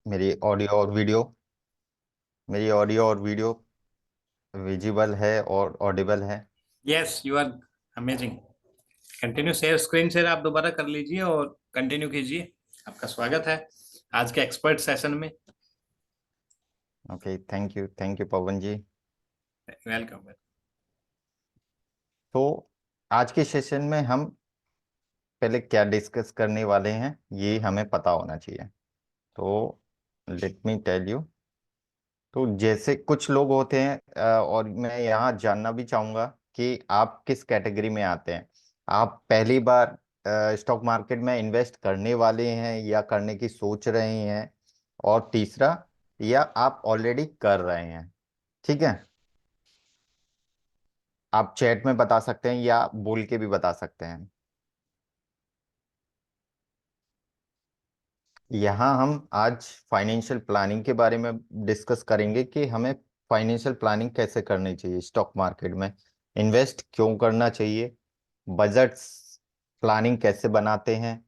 मेरी ऑडियो और वीडियो मेरी ऑडियो और वीडियो विजिबल है और ऑडिबल है। Yes, you are amazing. Continue share screen share आप दोबारा कर लीजिए और कंटिन्यू कीजिए। आपका स्वागत है आज के एक्सपर्ट सेशन में। Okay, thank you Pawan ji. Welcome. तो आज के सेशन में हम पहले क्या डिस्कस करने वाले हैं ये हमें पता होना चाहिए। तो लेट मी टेल यू। तो जैसे कुछ लोग होते हैं और मैं यहाँ जानना भी चाहूँगा कि आप किस कैटेगरी में आते हैं। आप पहली बार स्टॉक मार्केट में इन्वेस्ट करने वाले हैं या करने की सोच रहे हैं, और तीसरा, या आप ऑलरेडी कर रहे हैं। ठीक है, आप चैट में बता सकते हैं या बोल के भी बता सकते हैं। यहाँ हम आज फाइनेंशियल प्लानिंग के बारे में डिस्कस करेंगे कि हमें फाइनेंशियल प्लानिंग कैसे करनी चाहिए, स्टॉक मार्केट में इन्वेस्ट क्यों करना चाहिए, बजट्स प्लानिंग कैसे बनाते हैं।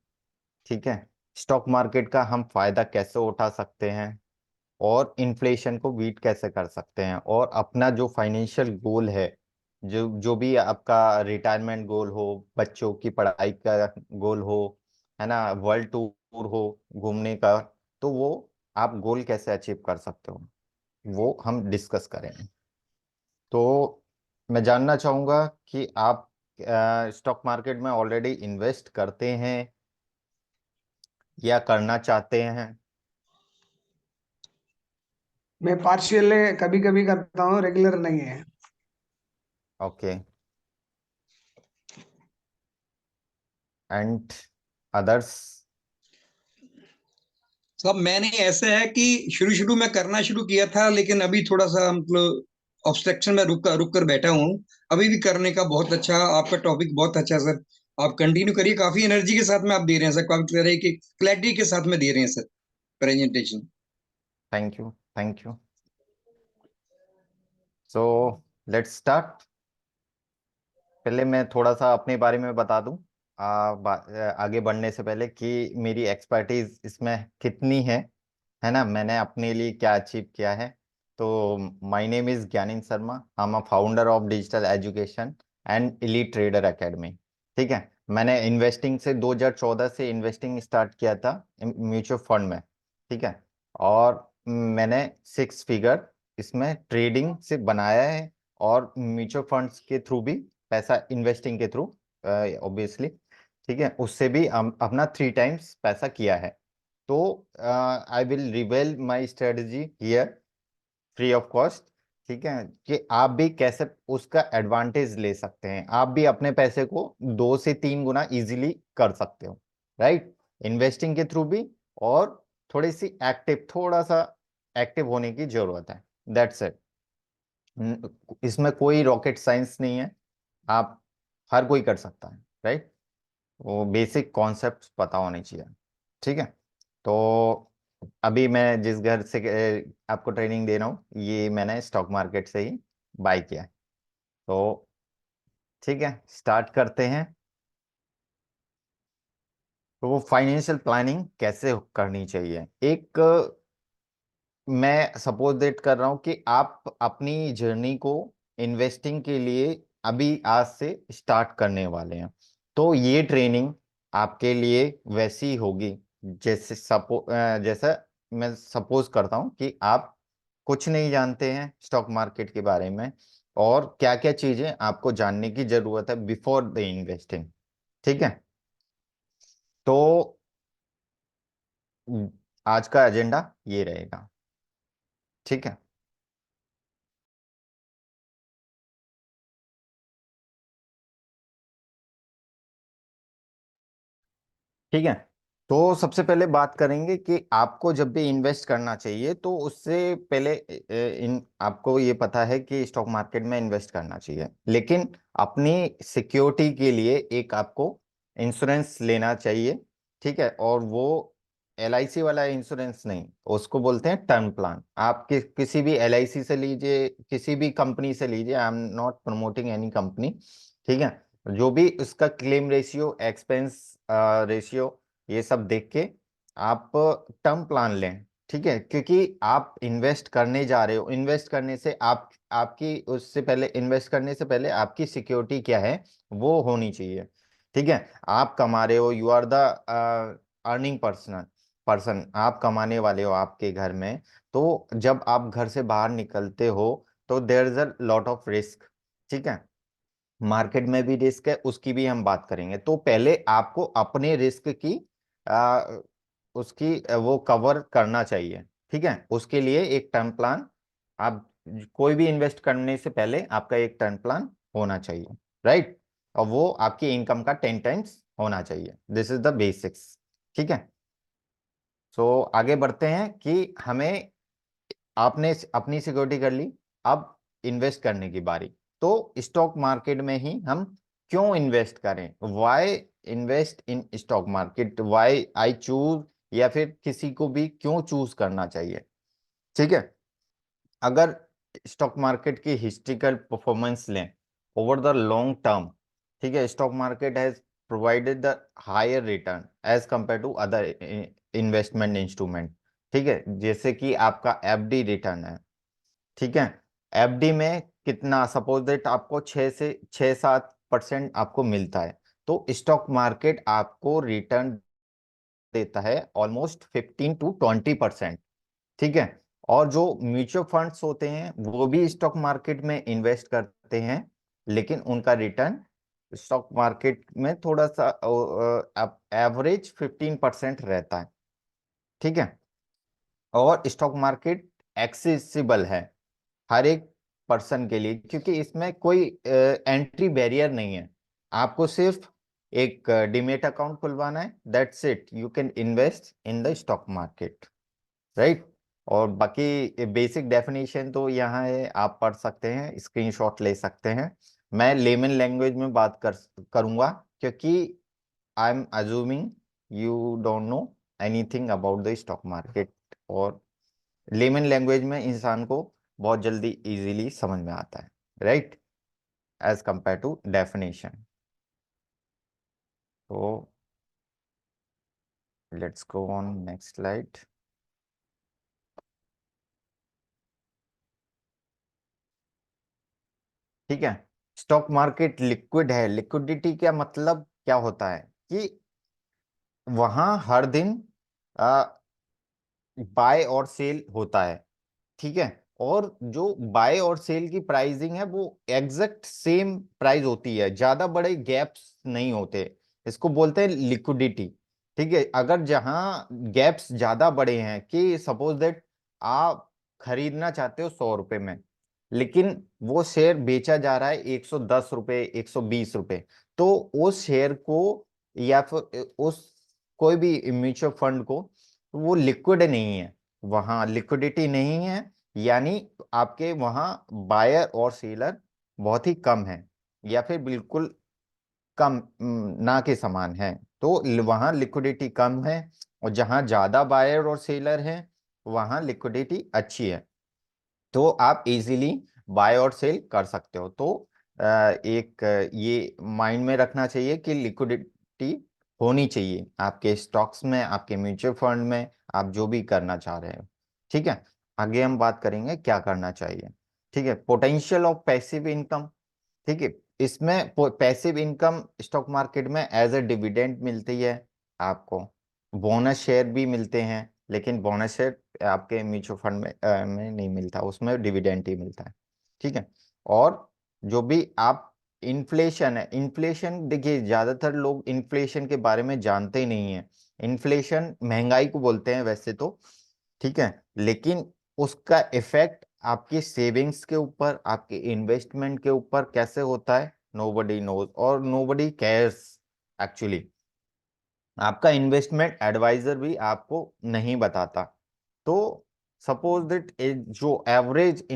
ठीक है, स्टॉक मार्केट का हम फायदा कैसे उठा सकते हैं, और इन्फ्लेशन को बीट कैसे कर सकते हैं, और अपना जो फाइनेंशियल गोल है, जो जो भी आपका रिटायरमेंट गोल हो, बच्चों की पढ़ाई का गोल हो, है ना, वर्ल्ड टूर हो घूमने का, तो वो आप गोल कैसे अचीव कर सकते हो वो हम डिस्कस करेंगे। तो मैं जानना चाहूंगा कि आप स्टॉक मार्केट में ऑलरेडी इन्वेस्ट करते हैं या करना चाहते हैं। मैं पार्शियल कभी कभी करता हूँ, रेगुलर नहीं है। Okay, and others. सब मैंने ऐसा है कि शुरू शुरू में करना शुरू किया था, लेकिन अभी थोड़ा सा मतलब ऑब्स्ट्रक्शन में रुक कर बैठा हूँ। अभी भी करने का बहुत अच्छा, आपका टॉपिक बहुत अच्छा है सर। आप कंटिन्यू करिए, काफी एनर्जी के साथ में आप दे रहे हैं सर, काफी तरह की क्लैरिटी के साथ में दे रहे हैं sir presentation. Thank you, thank you. So let's start. पहले मैं थोड़ा सा अपने बारे में बता दूं, आगे बढ़ने से पहले, कि मेरी एक्सपर्टीज इसमें कितनी है ना, मैंने अपने लिए क्या अचीव किया है। तो my name is Gyanin Sharma, I am a founder of Digital Education and Elite Trader Academy. ठीक है, मैंने इन्वेस्टिंग से 2014 से इन्वेस्टिंग स्टार्ट किया था म्यूचुअल फंड में। ठीक है, और मैंने 6 फिगर इसमें ट्रेडिंग से बनाया है, और म्यूचुअल फंड्स के थ्रू भी, पैसा इन्वेस्टिंग के थ्रू ऑब्वियसली, ठीक है, उससे भी अपना 3 टाइम्स पैसा किया है। तो I will रिवेल my strategy here free of cost. ठीक है, कि आप भी कैसे उसका एडवांटेज ले सकते हैं, आप भी अपने पैसे को 2 से 3 गुना इजीली कर सकते हो, राइट, इन्वेस्टिंग के थ्रू भी। और थोड़ा सा एक्टिव होने की जरूरत है, दैट्स इट। इसमें कोई रॉकेट साइंस नहीं है, आप हर कोई कर सकता है, राइट। वो बेसिक कॉन्सेप्ट पता होने चाहिए। ठीक है, तो अभी मैं जिस घर से आपको ट्रेनिंग दे रहा हूँ, ये मैंने स्टॉक मार्केट से ही बाय किया है। तो ठीक है, स्टार्ट करते हैं। तो वो फाइनेंशियल प्लानिंग कैसे करनी चाहिए, एक मैं सपोज डेट कर रहा हूँ कि आप अपनी जर्नी को इन्वेस्टिंग के लिए अभी आज से स्टार्ट करने वाले हैं। तो ये ट्रेनिंग आपके लिए वैसी होगी जैसा मैं सपोज करता हूँ कि आप कुछ नहीं जानते हैं स्टॉक मार्केट के बारे में, और क्या क्या चीजें आपको जानने की जरूरत है बिफोर द इन्वेस्टिंग। ठीक है, तो आज का एजेंडा ये रहेगा। ठीक है, ठीक है। तो सबसे पहले बात करेंगे कि आपको जब भी इन्वेस्ट करना चाहिए, तो उससे पहले इन आपको ये पता है कि स्टॉक मार्केट में इन्वेस्ट करना चाहिए, लेकिन अपनी सिक्योरिटी के लिए एक आपको इंश्योरेंस लेना चाहिए। ठीक है, और वो एलआईसी वाला इंश्योरेंस नहीं, उसको बोलते हैं टर्म प्लान। आप किसी भी एलआईसी से लीजिए, किसी भी कंपनी से लीजिए, I am not promoting any company. ठीक है, जो भी उसका क्लेम रेशियो, एक्सपेंस रेशियो, ये सब देख के आप टर्म प्लान लें। ठीक है, क्योंकि आप इन्वेस्ट करने जा रहे हो, इन्वेस्ट करने से आपकी उससे पहले, इन्वेस्ट करने से पहले आपकी सिक्योरिटी क्या है वो होनी चाहिए। ठीक है, आप कमा रहे हो, you are the earning person, आप कमाने वाले हो आपके घर में। तो जब आप घर से बाहर निकलते हो तो there is a lot of risk. ठीक है, मार्केट में भी रिस्क है, उसकी भी हम बात करेंगे। तो पहले आपको अपने रिस्क की आ, उसकी वो कवर करना चाहिए। ठीक है, उसके लिए एक टर्म प्लान, आप कोई भी इन्वेस्ट करने से पहले आपका एक टर्म प्लान होना चाहिए, राइट। और वो आपकी इनकम का 10 टाइम्स होना चाहिए। This is the basics. ठीक है, सो आगे बढ़ते हैं कि हमें, आपने अपनी सिक्योरिटी कर ली, अब इन्वेस्ट करने की बारी। तो स्टॉक मार्केट में ही हम क्यों इन्वेस्ट करें, why invest in stock market, why I choose, या फिर किसी को भी क्यों चूज करना चाहिए। ठीक है, अगर स्टॉक मार्केट की हिस्ट्रिकल परफॉर्मेंस लें ओवर द लॉन्ग टर्म, ठीक है, stock market has provided the higher return as compare to other investment instrument. ठीक है, जैसे कि आपका एफडी रिटर्न है। ठीक है, एफडी में कितना, सपोज दैट आपको 6 से 7% आपको मिलता है, तो स्टॉक मार्केट आपको रिटर्न देता है ऑलमोस्ट 15 to 20%। ठीक है, और जो म्यूचुअल फंड्स होते हैं वो भी स्टॉक मार्केट में इन्वेस्ट करते हैं, लेकिन उनका रिटर्न स्टॉक मार्केट में थोड़ा सा एवरेज 15% रहता है। ठीक है, और स्टॉक मार्केट एक्सेसिबल है हर एक पर्सन के लिए, क्योंकि इसमें कोई एंट्री बैरियर नहीं है। आपको सिर्फ एक डीमेट अकाउंट खुलवाना है, that's it, you can invest in the stock market, right. और बाकी बेसिक डेफिनेशन तो यहाँ है, आप पढ़ सकते हैं, स्क्रीनशॉट ले सकते हैं। मैं लेमन लैंग्वेज में बात करूंगा, क्योंकि I am assuming you don't know anything about the stock market, और लेमन लैंग्वेज में इंसान को बहुत जल्दी इजीली समझ में आता है, right, as compare to definition. तो let's go on next slide. ठीक है, स्टॉक मार्केट लिक्विड है। लिक्विडिटी का मतलब क्या होता है कि वहां हर दिन बाय और सेल होता है। ठीक है, और जो बाय और सेल की प्राइसिंग है वो एग्जैक्ट सेम प्राइस होती है, ज्यादा बड़े गैप्स नहीं होते। इसको बोलते हैं लिक्विडिटी। ठीक है, अगर जहां गैप्स ज्यादा बड़े हैं, कि सपोज दैट आप खरीदना चाहते हो 100 रुपए में, लेकिन वो शेयर बेचा जा रहा है 110 रुपए, 120 रुपए, तो उस शेयर को, या फिर उस कोई भी म्यूचुअल फंड को, वो लिक्विड नहीं है, वहां लिक्विडिटी नहीं है, यानी आपके वहां बायर और सेलर बहुत ही कम है, या फिर बिल्कुल कम, ना के समान है। तो वहां लिक्विडिटी कम है, और जहां ज्यादा बायर और सेलर हैं वहां लिक्विडिटी अच्छी है, तो आप इजीली बाय और सेल कर सकते हो। तो एक ये माइंड में रखना चाहिए कि लिक्विडिटी होनी चाहिए आपके स्टॉक्स में, आपके म्यूचुअल फंड में, आप जो भी करना चाह रहे हो। ठीक है, आगे हम बात करेंगे क्या करना चाहिए। ठीक है, पोटेंशियल ऑफ पैसिव इनकम। ठीक है, इसमें पैसिव इनकम स्टॉक मार्केट में एज ए डिविडेंड मिलती है आपको, बोनस शेयर भी मिलते हैं, लेकिन बोनस शेयर आपके म्यूचुअल फंड में नहीं मिलता, उसमें डिविडेंड ही मिलता है। ठीक है, और जो भी आप, इन्फ्लेशन है, इन्फ्लेशन देखिए ज्यादातर लोग इन्फ्लेशन के बारे में जानते ही नहीं है। इन्फ्लेशन महंगाई को बोलते हैं वैसे तो, ठीक है, लेकिन उसका इफेक्ट आपकी सेविंग्स के ऊपर, आपके इन्वेस्टमेंट के ऊपर कैसे होता है, नोबडी नोज और नोबडी केयर्स एक्चुअली। आपका इन्वेस्टमेंट एडवाइजर भी आपको नहीं बताता। तो सपोज दैट जो एवरेज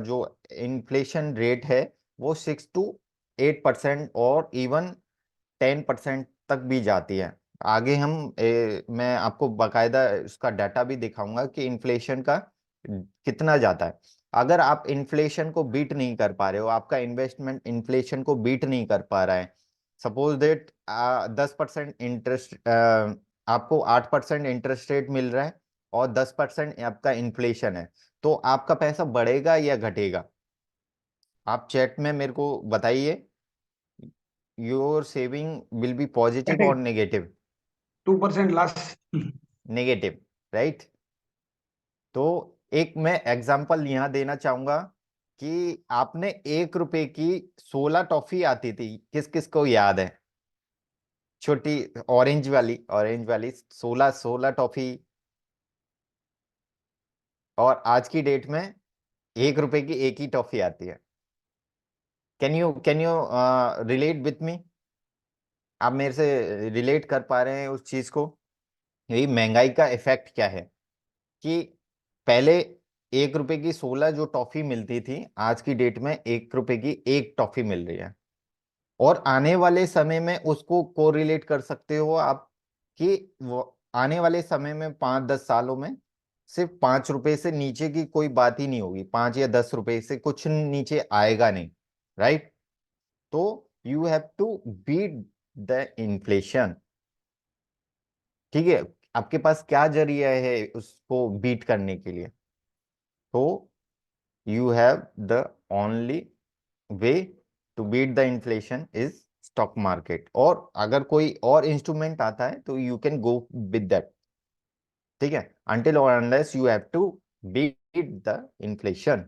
जो इन्फ्लेशन रेट है वो 6 to 8% और इवन 10% तक भी जाती है। आगे मैं आपको बकायदा इसका डाटा भी दिखाऊंगा कि इन्फ्लेशन का कितना जाता है। अगर आप इन्फ्लेशन को बीट नहीं कर पा रहे हो, आपका इन्वेस्टमेंट इन्फ्लेशन को बीट नहीं कर पा रहा है, सपोज दैट 10% इंटरेस्ट, आपको 8% इंटरेस्ट रेट मिल रहा है, और 10% आपका इन्फ्लेशन है, तो आपका पैसा बढ़ेगा या घटेगा? आप चैट में मेरे को बताइए, your saving will be positive और नेगेटिव? 2% लॉस। Negative, right. तो एक मैं एग्जांपल यहाँ देना चाहूंगा कि आपने 1 रुपए की 16 टॉफी आती थी, किस किस को याद है? छोटी ऑरेंज वाली 16 टॉफी, और आज की डेट में 1 रुपए की एक ही टॉफी आती है। Can you relate with me? आप मेरे से रिलेट कर पा रहे हैं उस चीज को? यही महंगाई का इफेक्ट क्या है कि पहले 1 रुपए की 16 जो टॉफी मिलती थी, आज की डेट में 1 रुपए की एक टॉफी मिल रही है। और आने वाले समय में उसको कोरिलेट कर सकते हो आप कि वो आने वाले समय में 5-10 सालों में सिर्फ 5 रुपए से नीचे की कोई बात ही नहीं होगी, 5 या 10 रुपए से कुछ नीचे आएगा नहीं, राइट? तो you have to beat the inflation. ठीक है, आपके पास क्या जरिया है उसको बीट करने के लिए? तो you have the only way to beat the inflation is stock market, और अगर कोई और इंस्ट्रूमेंट आता है तो you can go with that. ठीक है, अनटिल और unless you have to beat the inflation.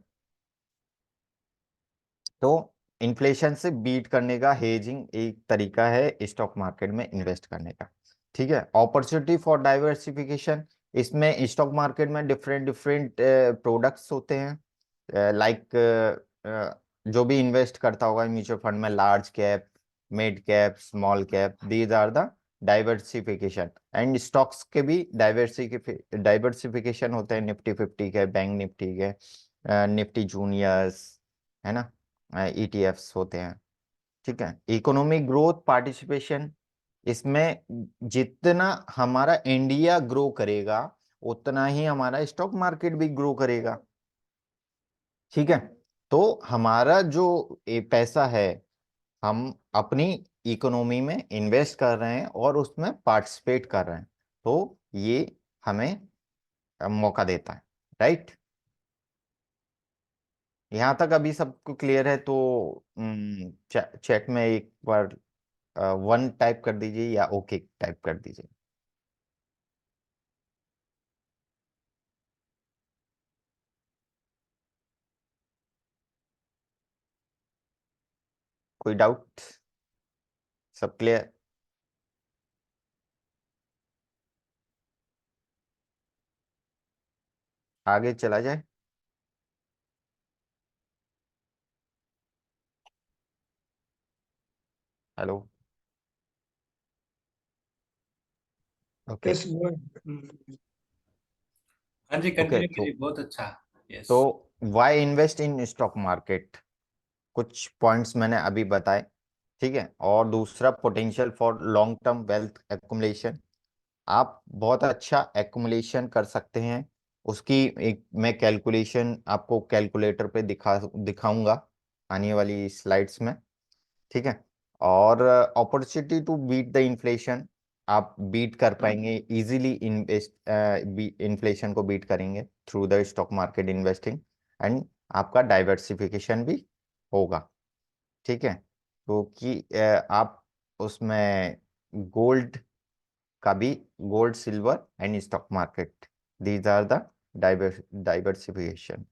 तो इन्फ्लेशन से बीट करने का हेजिंग एक तरीका है स्टॉक मार्केट में इन्वेस्ट करने का। ठीक है, अपॉर्चुनिटी फॉर डाइवर्सिफिकेशन, इसमें स्टॉक मार्केट में डिफरेंट डिफरेंट प्रोडक्ट्स होते हैं, लाइक जो भी इन्वेस्ट करता होगा म्यूचुअल फंड में, large cap, mid cap, small cap, these are the diversification. And stocks के भी डाइवर्सिफिकेशन होते हैं, निफ्टी 50 के, बैंक निफ्टी के, निफ्टी जूनियर्स, है ना, ईटीएफ्स होते हैं। ठीक है, इकोनॉमिक ग्रोथ पार्टिसिपेशन, इसमें जितना हमारा इंडिया ग्रो करेगा उतना ही हमारा स्टॉक मार्केट भी ग्रो करेगा। ठीक है, तो हमारा जो पैसा है, हम अपनी इकोनॉमी में इन्वेस्ट कर रहे हैं और उसमें पार्टिसिपेट कर रहे हैं, तो ये हमें मौका देता है, राइट? यहाँ तक अभी सबको क्लियर है? तो चैट में एक बार 1 टाइप कर दीजिए या ओके टाइप कर दीजिए। कोई डाउट? सब क्लियर? आगे चला जाए? हेलो? ओके। यस। हाँ जी, ओके, कंटिन्यू तो कीजिए, बहुत अच्छा। यस। तो why invest in stock market, कुछ पॉइंट्स मैंने अभी बताए। ठीक है, और दूसरा potential for long term wealth accumulation, आप बहुत अच्छा एक्युमुलेशन कर सकते हैं। उसकी एक मैं कैलकुलेशन आपको कैलकुलेटर पे दिखाऊंगा आने वाली स्लाइड्स में। ठीक है, और opportunity to beat the inflation, आप बीट कर पाएंगे इजीली, इन्फ्लेशन को बीट करेंगे through the stock market investing, and आपका डाइवर्सिफिकेशन भी होगा। ठीक है, तो कि आप उसमें गोल्ड का भी, gold, silver and stock market, these are the diversification.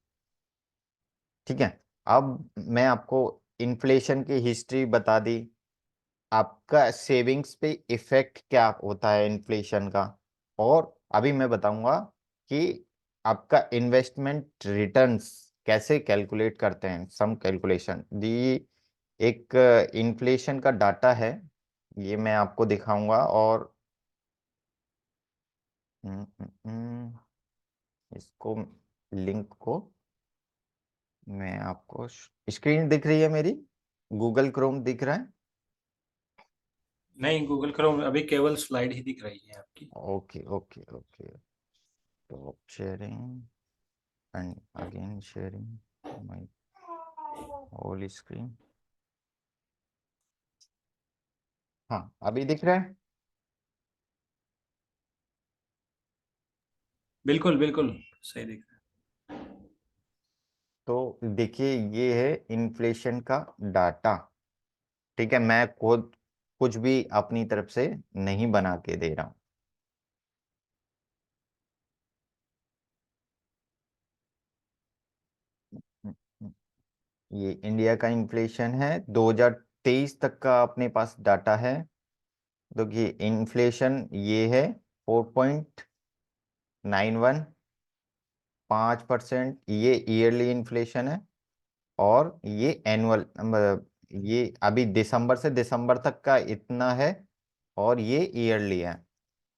ठीक है, अब मैं आपको इन्फ्लेशन की हिस्ट्री बता दी, आपका सेविंग्स पे इफेक्ट क्या होता है इन्फ्लेशन का, और अभी मैं बताऊंगा कि आपका इन्वेस्टमेंट रिटर्न्स कैसे कैलकुलेट करते हैं, सम कैलकुलेशन दी। एक इन्फ्लेशन का डाटा है, ये मैं आपको दिखाऊंगा, और हम्म, हम्म, इसको, लिंक को मैं आपको, स्क्रीन दिख रही है मेरी? गूगल क्रोम दिख रहा है? नहीं, गूगल क्रोम अभी केवल स्लाइड ही दिख रही है आपकी। ओके ओके ओके, तो sharing and again sharing my whole screen. हाँ, अभी दिख रहा है? बिल्कुल बिल्कुल सही दिख रहा है। तो देखिए ये है इन्फ्लेशन का डाटा। ठीक है, मैं खुद कुछ भी अपनी तरफ से नहीं बना के दे रहा हूं। ये इंडिया का इन्फ्लेशन है 2023 तक का अपने पास डाटा है। देखिए इन्फ्लेशन ये है 4.91, 5%। ये ईयरली इन्फ्लेशन है और ये एनुअल, ये अभी दिसंबर से दिसंबर तक का इतना है और ये ईयरली है।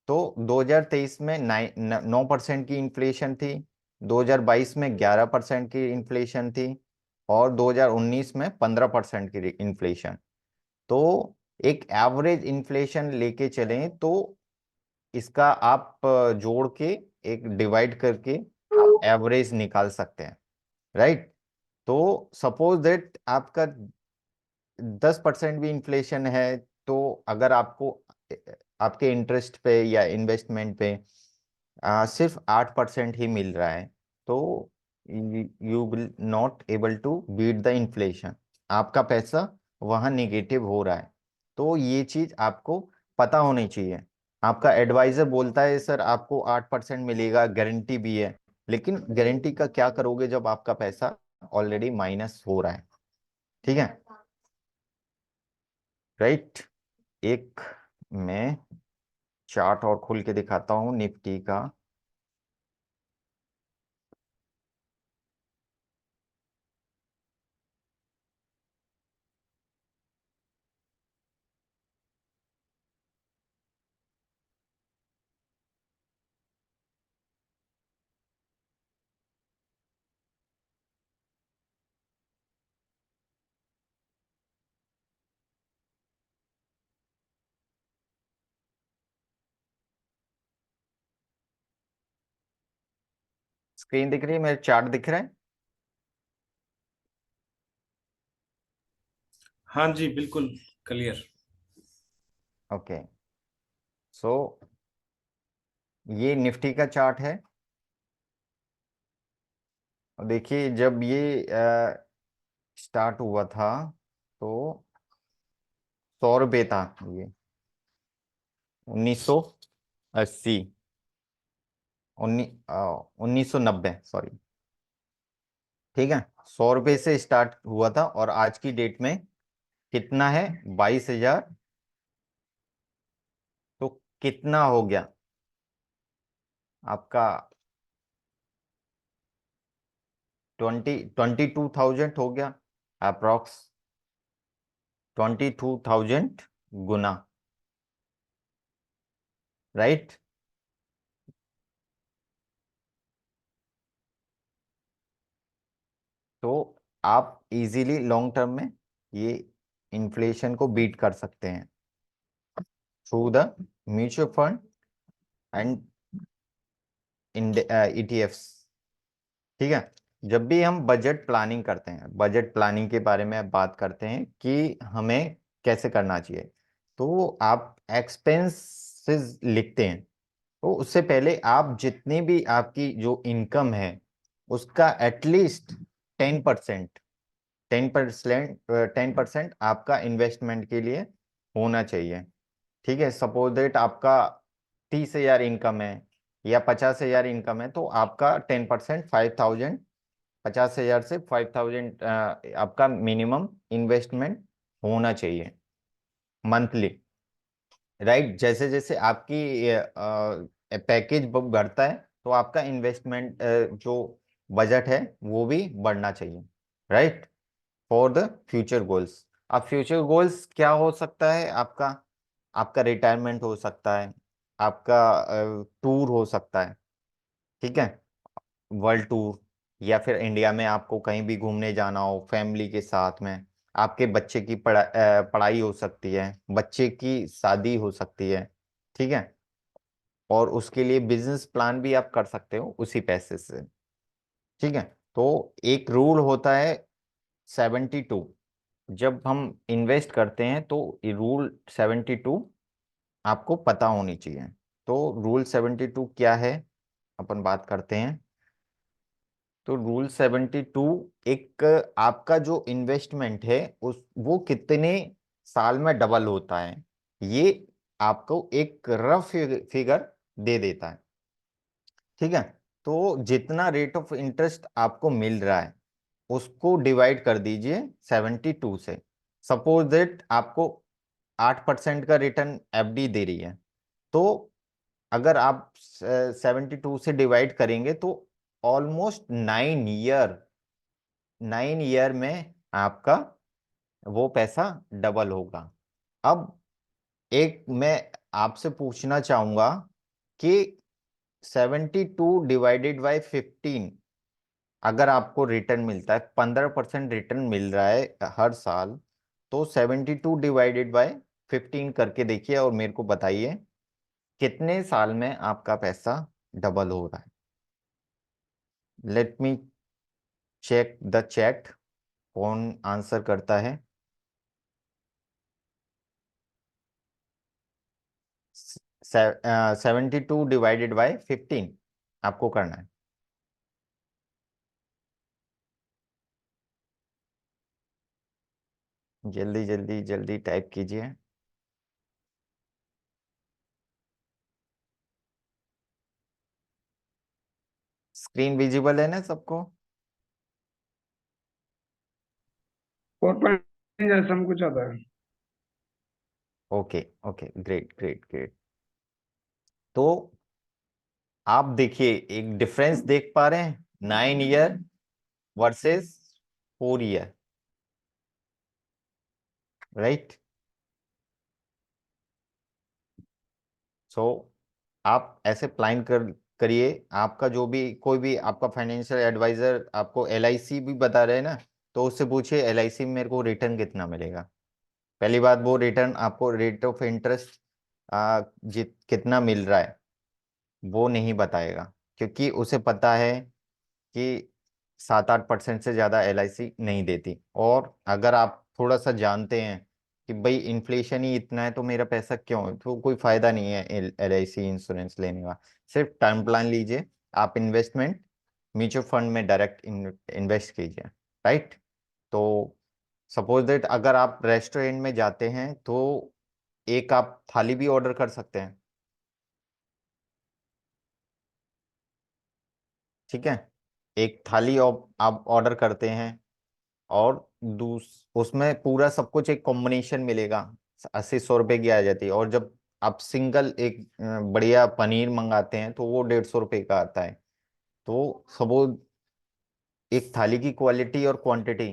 तो 2023 में 9% की इन्फ्लेशन थी, 2022 में 11% की इन्फ्लेशन थी और 2019 में 15% की इन्फ्लेशन। तो एक एवरेज इन्फ्लेशन लेके चलें तो इसका आप जोड़ के एक डिवाइड करके आप एवरेज निकाल सकते हैं, राइट। तो सपोज दैट आपका 10% भी इन्फ्लेशन है, तो अगर आपको आपके इंटरेस्ट पे या इन्वेस्टमेंट पे सिर्फ 8% ही मिल रहा है, तो you will not able to beat the inflation. आपका पैसा वहां निगेटिव हो रहा है। तो ये चीज आपको पता होनी चाहिए। आपका एडवाइजर बोलता है सर आपको 8% मिलेगा, गारंटी भी है, लेकिन गारंटी का क्या करोगे जब आपका पैसा ऑलरेडी माइनस हो रहा है। ठीक है, राइट। एक मैं चार्ट और खोल के दिखाता हूँ निफ्टी का। स्क्रीन दिख रही है, मेरा चार्ट दिख रहा है। हाँ जी बिल्कुल क्लियर। ओके, सो ये निफ्टी का चार्ट है। और देखिए जब ये स्टार्ट हुआ था तो 100 रुपये था ये, 1980, 1990, सॉरी। ठीक है, 100 रुपये से स्टार्ट हुआ था और आज की डेट में कितना है, 22,000। तो कितना हो गया आपका, 22,000 हो गया अप्रोक्स, 22,000 गुना, राइट। तो आप इजीली लॉन्ग टर्म में ये इन्फ्लेशन को बीट कर सकते हैं through the mutual fund and ETFs. ठीक है, जब भी हम बजट प्लानिंग करते हैं, बजट प्लानिंग के बारे में बात करते हैं कि हमें कैसे करना चाहिए, तो आप एक्सपेंसेस लिखते हैं। तो उससे पहले आप जितनी भी आपकी जो इनकम है उसका एटलीस्ट 10%, 10% आपका इन्वेस्टमेंट के लिए होना चाहिए। ठीक है, सपोज दैट आपका 30,000 इनकम है या 50,000 इनकम है, तो आपका 10% 5,000, 50,000 से 5,000 आपका मिनिमम इन्वेस्टमेंट होना चाहिए मंथली, राइट। जैसे जैसे आपकी पैकेज बुक बढ़ता है तो आपका इन्वेस्टमेंट जो बजट है वो भी बढ़ना चाहिए, right, for the future goals. अब फ्यूचर गोल्स क्या हो सकता है आपका, आपका रिटायरमेंट हो सकता है, आपका टूर हो सकता है। ठीक है, वर्ल्ड टूर, या फिर इंडिया में आपको कहीं भी घूमने जाना हो फैमिली के साथ में, आपके बच्चे की पढ़ाई हो सकती है, बच्चे की शादी हो सकती है। ठीक है, और उसके लिए बिजनेस प्लान भी आप कर सकते हो उसी पैसे से। ठीक है, तो एक रूल होता है 72। जब हम इन्वेस्ट करते हैं तो ये रूल 72 आपको पता होनी चाहिए। तो रूल 72 क्या है, अपन बात करते हैं। तो रूल 72 एक आपका जो इन्वेस्टमेंट है उस वो कितने साल में डबल होता है, ये आपको एक रफ फिगर दे देता है। ठीक है, तो जितना रेट ऑफ इंटरेस्ट आपको मिल रहा है उसको डिवाइड कर दीजिए 72 से। सपोज दैट आपको 8% का रिटर्न एफडी दे रही है, तो अगर आप 72 से डिवाइड करेंगे तो ऑलमोस्ट 9 ईयर में आपका वो पैसा डबल होगा। अब एक मैं आपसे पूछना चाहूंगा कि 72 डिवाइडेड बाय 15, अगर आपको रिटर्न मिलता है 15% रिटर्न मिल रहा है हर साल, तो 72 डिवाइडेड बाय 15 करके देखिए और मेरे को बताइए कितने साल में आपका पैसा डबल हो रहा है। Let me check the chat, कौन आंसर करता है। 72 डिवाइडेड बाय 15 आपको करना है। जल्दी जल्दी जल्दी टाइप कीजिए। स्क्रीन विजिबल है ना सबको? 4 पॉइंट ऐसा कुछ आता है। Okay okay, great great great. तो आप देखिए एक डिफरेंस देख पा रहे हैं, 9 ईयर वर्सेस 4 ईयर, राइट? सो आप ऐसे प्लान करिए। आपका जो भी कोई भी आपका फाइनेंशियल एडवाइजर आपको एलआईसी भी बता रहे हैं ना, तो उससे पूछिए एलआईसी में मेरे को रिटर्न कितना मिलेगा। पहली बात, वो रिटर्न आपको रेट ऑफ इंटरेस्ट जित कितना मिल रहा है वो नहीं बताएगा, क्योंकि उसे पता है कि 7-8% से ज्यादा एलआईसी नहीं देती। और अगर आप थोड़ा सा जानते हैं कि भाई इन्फ्लेशन ही इतना है तो मेरा पैसा क्यों है, तो कोई फायदा नहीं है एलआईसी इंश्योरेंस लेने का। सिर्फ टर्म प्लान लीजिए, आप इन्वेस्टमेंट म्यूचुअल फंड में डायरेक्ट इन्वेस्ट कीजिए, राइट? तो सपोज दैट अगर आप रेस्टोरेंट में जाते हैं तो एक आप थाली भी ऑर्डर कर सकते हैं, ठीक है? एक थाली आप ऑर्डर करते हैं और उसमें पूरा सब कुछ एक कॉम्बिनेशन मिलेगा, 80-100 रुपए की आ जाती है। और जब आप सिंगल एक बढ़िया पनीर मंगाते हैं तो वो 150 रुपए का आता है। तो सपोज एक थाली की क्वालिटी और क्वांटिटी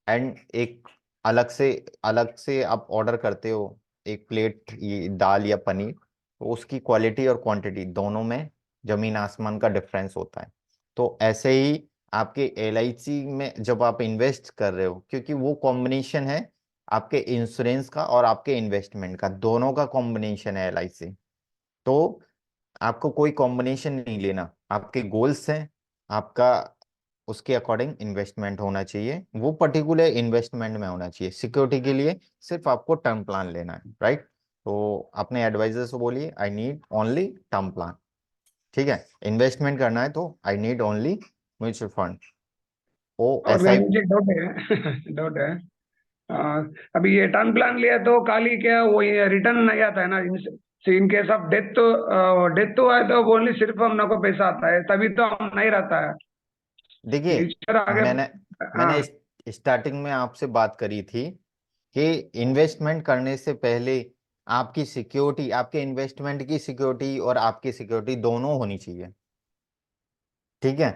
एंड एक अलग से आप ऑर्डर करते हो एक प्लेट ये दाल या पनीर, तो उसकी क्वालिटी और क्वांटिटी दोनों में जमीन आसमान का डिफरेंस होता है। तो ऐसे ही आपके एलआईसी में जब आप इन्वेस्ट कर रहे हो, क्योंकि वो कॉम्बिनेशन है आपके इंश्योरेंस का और आपके इन्वेस्टमेंट का, दोनों का कॉम्बिनेशन है एलआईसी। तो आपको कोई कॉम्बिनेशन नहीं लेना, आपके गोल्स हैं, आपका उसके अकॉर्डिंग इन्वेस्टमेंट होना चाहिए, वो पर्टिकुलर इन्वेस्टमेंट में होना चाहिए। सिक्योरिटी के लिए सिर्फ आपको टर्म प्लान लेना है, राइट? तो अपने एडवाइजर से बोलिए I need only term plan, ठीक है? इन्वेस्टमेंट करना है तो I need only mutual fund ओ और एस आई। मुझे डाउट है डाउट है। आ, अभी ये टर्म प्लान लिया तो खाली क्या वो ये रिटर्न नहीं आता है ना, इन केस ऑफ डेथ तो डेथ तो है तो ओनली सिर्फ हम लोग को पैसा आता है, तभी तो हम नहीं रहता है देखिए, फ्यूचर आगे। मैंने हाँ। मैंने स्टार्टिंग में आपसे बात करी थी कि इन्वेस्टमेंट करने से पहले आपकी सिक्योरिटी, आपके इन्वेस्टमेंट की सिक्योरिटी और आपकी सिक्योरिटी दोनों होनी चाहिए, ठीक है?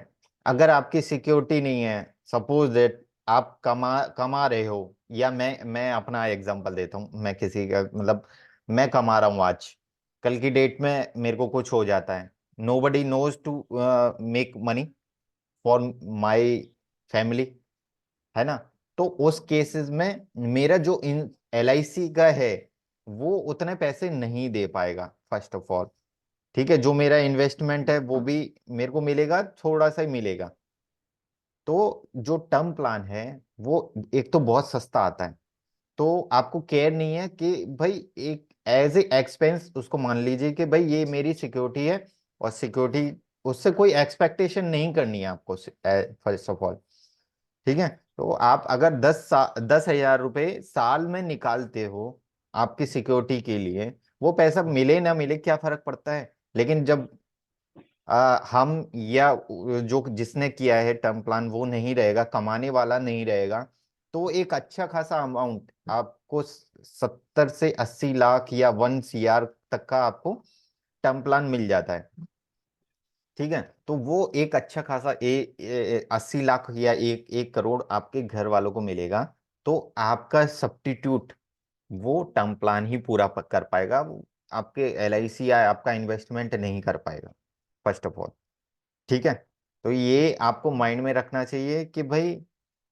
अगर आपकी सिक्योरिटी नहीं है, सपोज दैट आप कमा कमा रहे हो, या मैं अपना एग्जांपल देता हूँ, मैं किसी का मतलब मैं कमा रहा हूँ आज, कल की डेट में मेरे को कुछ हो जाता है, nobody knows to make money for my family, है ना? तो उस केसेस में मेरा जो इन एलआईसी का है वो उतने पैसे नहीं दे पाएगा फर्स्ट ऑफ ऑल, ठीक है? जो मेरा इन्वेस्टमेंट है वो भी मेरे को मिलेगा, थोड़ा सा ही मिलेगा। तो जो टर्म प्लान है वो एक तो बहुत सस्ता आता है, तो आपको केयर नहीं है कि भाई एक एज ए एक्सपेंस उसको मान लीजिए कि भाई ये मेरी सिक्योरिटी है और सिक्योरिटी उससे कोई एक्सपेक्टेशन नहीं करनी है आपको, फर्स्ट ऑफ ऑल। ठीक है, तो आप अगर 10,000 रुपये साल में निकालते हो आपकी सिक्योरिटी के लिए, वो पैसा मिले ना मिले क्या फर्क पड़ता है। लेकिन जब हम या जो जिसने किया है टर्म प्लान वो नहीं रहेगा, कमाने वाला नहीं रहेगा, तो एक अच्छा खासा अमाउंट आपको 70 से 80 लाख या 1 CR तक का आपको टर्म प्लान मिल जाता है। ठीक है, तो वो एक अच्छा खासा 80 लाख या 1 करोड़ आपके घर वालों को मिलेगा। तो आपका सब्स्टिट्यूट वो टर्म प्लान ही पूरा कर पाएगा, वो आपके LIC या आपका इन्वेस्टमेंट नहीं कर पाएगा, फर्स्ट ऑफ ऑल। ठीक है, तो ये आपको माइंड में रखना चाहिए कि भाई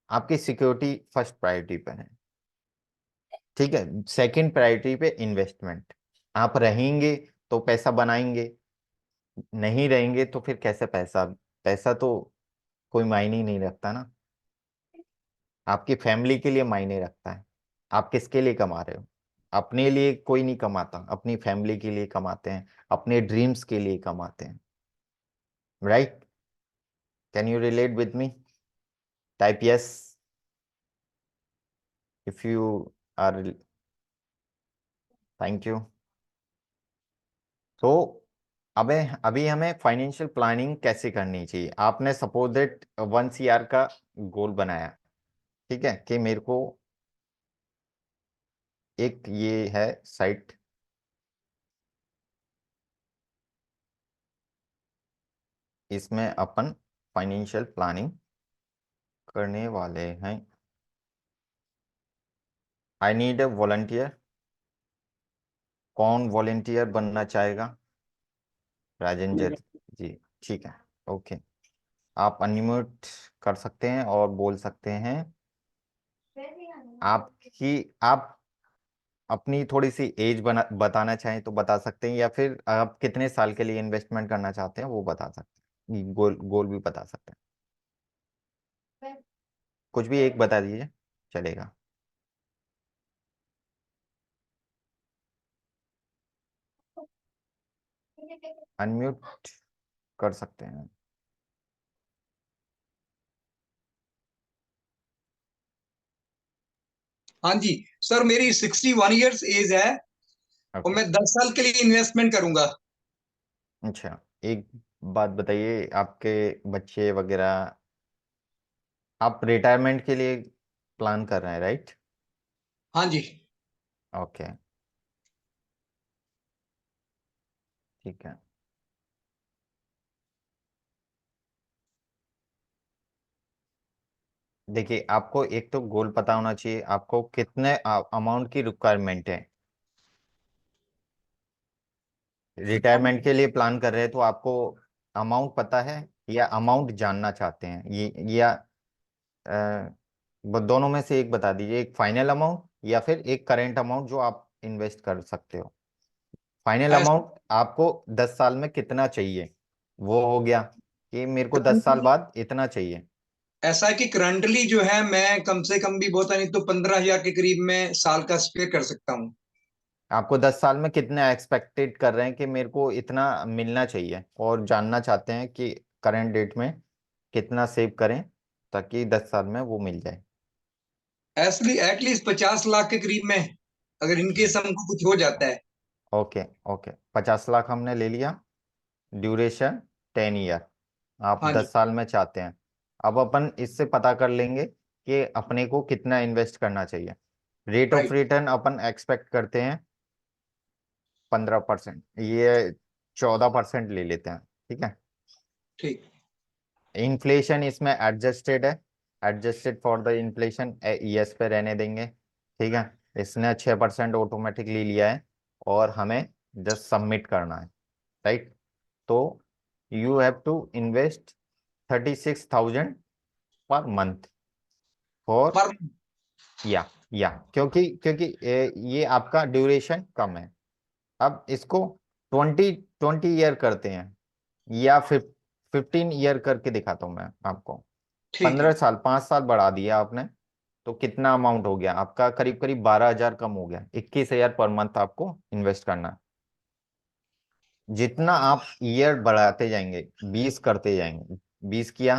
आपकी सिक्योरिटी फर्स्ट प्रायोरिटी पे है। ठीक है, सेकंड प्रायोरिटी पे इन्वेस्टमेंट। आप रहेंगे तो पैसा बनाएंगे, नहीं रहेंगे तो फिर कैसे पैसा, पैसा तो कोई मायने ही नहीं रखता ना। आपकी फैमिली के लिए मायने रखता है। आप किसके लिए कमा रहे हो? अपने लिए कोई नहीं कमाता, अपनी फैमिली के लिए कमाते हैं, अपने ड्रीम्स के लिए कमाते हैं। Right? Can you relate with me? Type yes if you are. Thank you. तो अबे अभी हमें फाइनेंशियल प्लानिंग कैसे करनी चाहिए। आपने सपोज दैट 1 CR का गोल बनाया, ठीक है, कि मेरे को एक ये है साइट, इसमें अपन फाइनेंशियल प्लानिंग करने वाले हैं। I need a volunteer. कौन वॉलंटियर बनना चाहेगा? राजेंद्र जी, ठीक है, ओके। आप अनम्यूट कर सकते हैं और बोल सकते हैं। आप अपनी थोड़ी सी एज बताना चाहें तो बता सकते हैं, या फिर आप कितने साल के लिए इन्वेस्टमेंट करना चाहते हैं वो बता सकते हैं, गोल गोल भी बता सकते हैं। कुछ भी एक बता दीजिए, चलेगा। अनम्यूट कर सकते हैं। हाँ जी सर, मेरी 61 ईयर्स एज है और ओके, मैं 10 साल के लिए इन्वेस्टमेंट करूंगा। अच्छा। एक बात बताइए, आपके बच्चे वगैरह, आप रिटायरमेंट के लिए प्लान कर रहे हैं, राइट? हाँ जी। ओके, ठीक है। देखिए, आपको एक तो गोल पता होना चाहिए, आपको कितने अमाउंट की रिक्वायरमेंट है। रिटायरमेंट के लिए प्लान कर रहे हैं तो आपको अमाउंट पता है, या अमाउंट जानना चाहते हैं, ये या दोनों में से एक बता दीजिए, एक फाइनल अमाउंट या फिर एक करेंट अमाउंट जो आप इन्वेस्ट कर सकते हो। फाइनल ऐसा अमाउंट आपको 10 साल में कितना चाहिए, वो हो गया कि मेरे को 10 साल बाद इतना चाहिए। ऐसा है कि करंटली जो है मैं कम से कम भी बहुत है नहीं तो 15 हजार के करीब में साल का स्पेयर कर सकता हूँ। आपको 10 साल में कितना एक्सपेक्टेड कर रहे हैं कि मेरे को इतना मिलना चाहिए, और जानना चाहते हैं कि करंट डेट में कितना सेव करें ताकि 10 साल में वो मिल जाए। ऐसली एटलीस्ट 50 लाख के करीब में, अगर इनकेस हमको कुछ हो जाता है। ओके, ओके, 50 लाख हमने ले लिया। ड्यूरेशन 10 ईयर, आप हाँ जी। 10 साल में चाहते हैं। अब अपन इससे पता कर लेंगे कि अपने को कितना इन्वेस्ट करना चाहिए। Rate of right. Return upon expect करते हैं 15%, ये 14% ले लेते हैं, ठीक है। ठीक। इन्फ्लेशन इसमें एडजस्टेड है, adjusted for the inflation, ES पे रहने देंगे, ठीक है। इसने 6% ऑटोमेटिकली लिया है, और हमें जस्ट सबमिट करना है, राइट। तो you have to invest 36,000 per month for, पर या क्योंकि ये आपका ड्यूरेशन कम है। अब इसको 20 20 ईयर करते हैं, या फिर 15 ईयर करके दिखाता हूँ मैं आपको। ठीक है। 15 साल, 5 साल बढ़ा दिया आपने, तो कितना अमाउंट हो गया आपका? करीब करीब 12,000 कम हो गया, 21,000 पर मंथ आपको इन्वेस्ट करना है। जितना आप ईयर बढ़ाते जाएंगे, 20 करते जाएंगे, 20 किया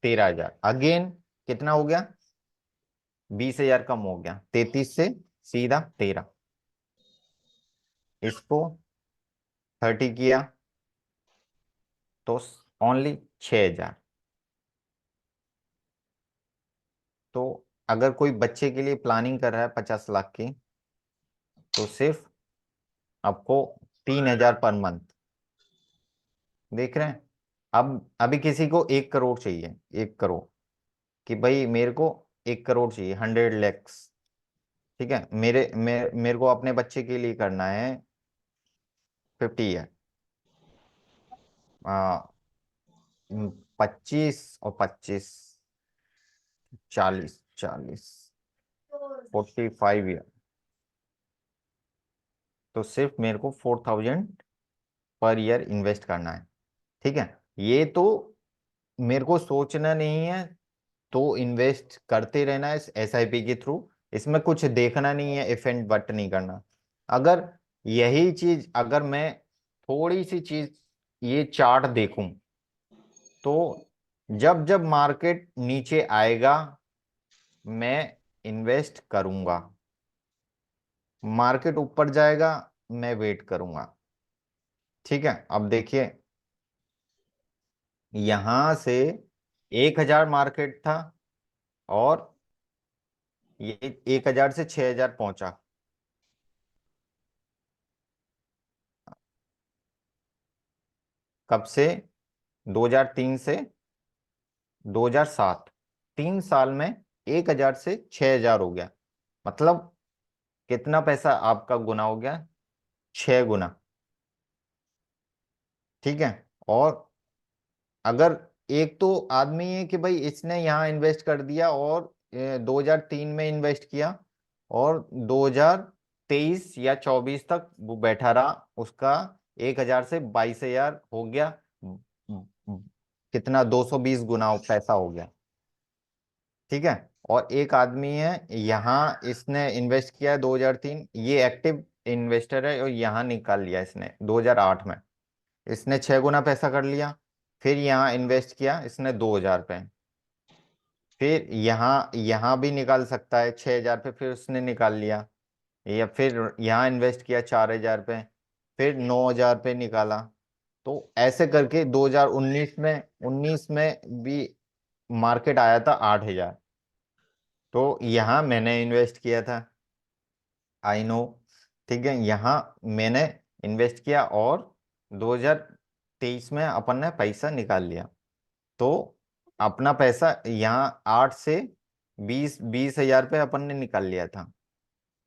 13,000, अगेन कितना हो गया, 20,000 कम हो गया, 33 से सीधा 13, इसको 30 किया तो ओनली 6,000। तो अगर कोई बच्चे के लिए प्लानिंग कर रहा है 50 लाख की, तो सिर्फ आपको 3,000 पर मंथ। देख रहे हैं? अब अभी किसी को 1 करोड़ चाहिए, 1 करोड़, कि भाई मेरे को 1 करोड़ चाहिए, 100 लैक्स। ठीक है, मेरे को अपने बच्चे के लिए करना है 50 ईयर, 25 और 25, 40, 45 ईयर। तो सिर्फ मेरे को 4,000 पर ईयर इन्वेस्ट करना है। ठीक है, ये तो मेरे को सोचना नहीं है, तो इन्वेस्ट करते रहना है SIP के थ्रू। इसमें कुछ देखना नहीं है, इफ एंड बट नहीं करना। अगर यही चीज, अगर मैं थोड़ी सी चीज ये चार्ट देखूं, तो जब जब मार्केट नीचे आएगा मैं इन्वेस्ट करूंगा, मार्केट ऊपर जाएगा मैं वेट करूंगा। ठीक है, अब देखिए, यहां से 1,000 मार्केट था, और ये 1,000 से 6,000 पहुंचा। कब से? 2003 से 2007, 3 साल में 1,000 से 6,000 हो गया। मतलब कितना पैसा आपका गुना हो गया? 6 गुना। ठीक है, और अगर एक तो आदमी है कि भाई इसने यहाँ इन्वेस्ट कर दिया, और 2003 में इन्वेस्ट किया, और 2023 या 24 तक वो बैठा रहा, उसका 1,000 से 22,000 हो गया। कितना? 220 गुना पैसा हो गया। ठीक है, और एक आदमी है यहाँ, इसने इन्वेस्ट किया है 2003, ये एक्टिव इन्वेस्टर है, और यहाँ निकाल लिया इसने 2008 में, इसने 6 गुना पैसा कर लिया। फिर यहाँ इन्वेस्ट किया इसने 2,000 पे, फिर यहाँ यहाँ भी निकाल सकता है 6,000 पे, फिर उसने निकाल लिया। या फिर यहाँ इन्वेस्ट किया 4,000 पे, फिर 9,000 पे निकाला। तो ऐसे करके 2019 में, 19 में भी मार्केट आया था 8,000, तो यहाँ मैंने इन्वेस्ट किया था, आई नो। ठीक है, यहाँ मैंने इन्वेस्ट किया, और 2023 में अपन ने पैसा निकाल लिया। तो अपना पैसा यहाँ 8 से 20,000 पे अपन ने निकाल लिया था।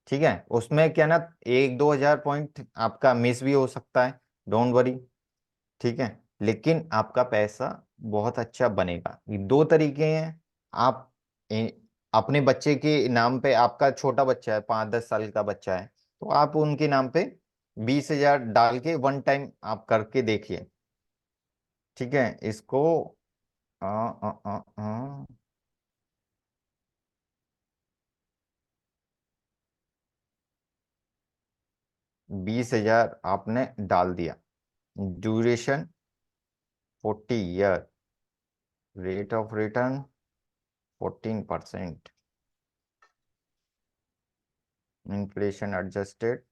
ठीक है, उसमें क्या ना, 1-2 हजार पॉइंट आपका मिस भी हो सकता है, डोंट वरी। ठीक है, लेकिन आपका पैसा बहुत अच्छा बनेगा। ये 2 तरीके हैं। आप अपने बच्चे के नाम पे, आपका छोटा बच्चा है, 5-10 साल का बच्चा है, तो आप उनके नाम पे 20,000 डाल के 1 टाइम आप करके देखिए। ठीक है, इसको आ, आ, आ, आ, 20,000 आपने डाल दिया, duration 40 year, rate of return 14%, inflation adjusted,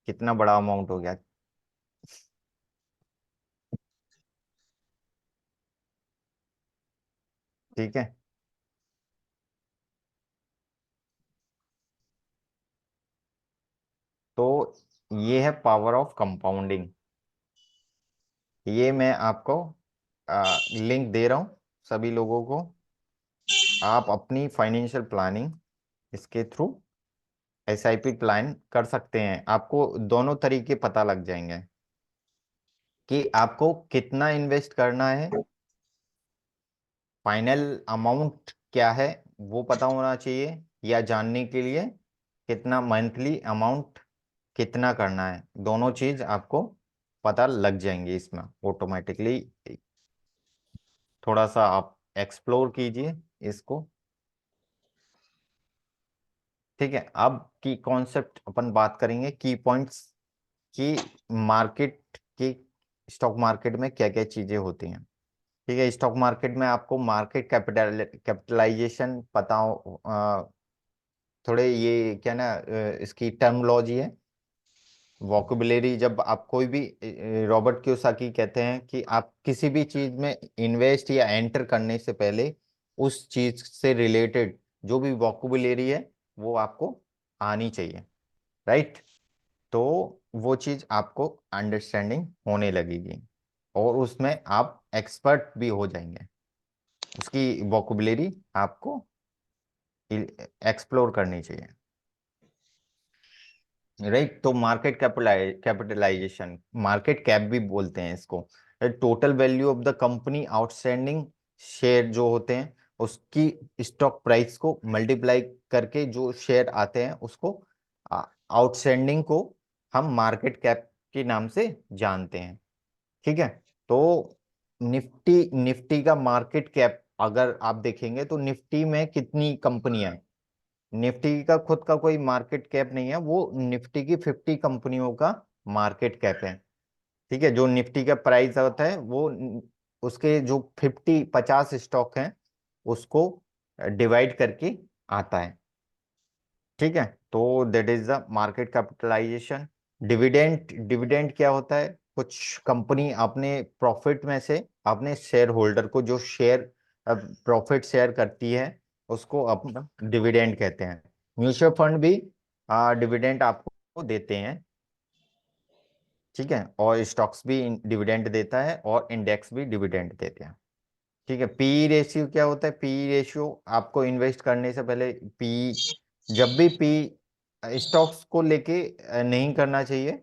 कितना बड़ा अमाउंट हो गया। ठीक है, तो ये है पावर ऑफ कंपाउंडिंग। ये मैं आपको लिंक दे रहा हूँ सभी लोगों को। आप अपनी फाइनेंशियल प्लानिंग इसके थ्रू SIP प्लान कर सकते हैं। आपको दोनों तरीके पता लग जाएंगे कि आपको कितना इन्वेस्ट करना है, फाइनल अमाउंट क्या है वो पता होना चाहिए, या जानने के लिए कितना मंथली अमाउंट कितना करना है, दोनों चीज आपको पता लग जाएंगे इसमें ऑटोमेटिकली। थोड़ा सा आप एक्सप्लोर कीजिए इसको। ठीक है, अब की कॉन्सेप्ट अपन बात करेंगे, की पॉइंट्स कि मार्केट की स्टॉक मार्केट में क्या क्या चीजें होती हैं। ठीक है, स्टॉक मार्केट में आपको मार्केट कैपिटलाइजेशन पता हो। थोड़े ये क्या ना, इसकी टर्मोलॉजी है, वोकेबुलरी। जब आप कोई भी, रॉबर्ट कियोसाकी कहते हैं कि आप किसी भी चीज में इन्वेस्ट या एंटर करने से पहले उस चीज से रिलेटेड जो भी वोकेबुलरी है वो आपको आनी चाहिए, राइट। तो वो चीज आपको अंडरस्टैंडिंग होने लगेगी और उसमें आप एक्सपर्ट भी हो जाएंगे। उसकी वोकेबुलरी आपको एक्सप्लोर करनी चाहिए, राइट। तो मार्केट कैपिटलाइजेशन, मार्केट कैप भी बोलते हैं इसको। Total value of the company outstanding share जो होते हैं उसकी स्टॉक प्राइस को मल्टीप्लाई करके जो शेयर आते हैं उसको, आउटस्टैंडिंग को हम मार्केट कैप के नाम से जानते हैं। ठीक है। तो निफ्टी निफ्टी का मार्केट कैप अगर आप देखेंगे तो निफ्टी में कितनी कंपनियां हैं। निफ्टी का खुद का कोई मार्केट कैप नहीं है, वो निफ्टी की 50 कंपनियों का मार्केट कैप है। ठीक है, जो निफ्टी का प्राइस होता है वो उसके जो 50 स्टॉक हैं उसको डिवाइड करके आता है। ठीक है, तो that is the market capitalization. Dividend, dividend क्या होता है? कुछ कंपनी अपने प्रॉफिट में से अपने शेयर होल्डर को जो शेयर प्रॉफिट शेयर करती है उसको अपना डिविडेंड कहते हैं। म्यूचुअल फंड भी डिविडेंड आपको देते हैं। ठीक है, और स्टॉक्स भी डिविडेंड देता है और इंडेक्स भी डिविडेंड देते हैं। ठीक है, पी रेशियो क्या होता है? पी रेशियो आपको इन्वेस्ट करने से पहले पी, जब भी पी स्टॉक्स को लेके नहीं करना चाहिए,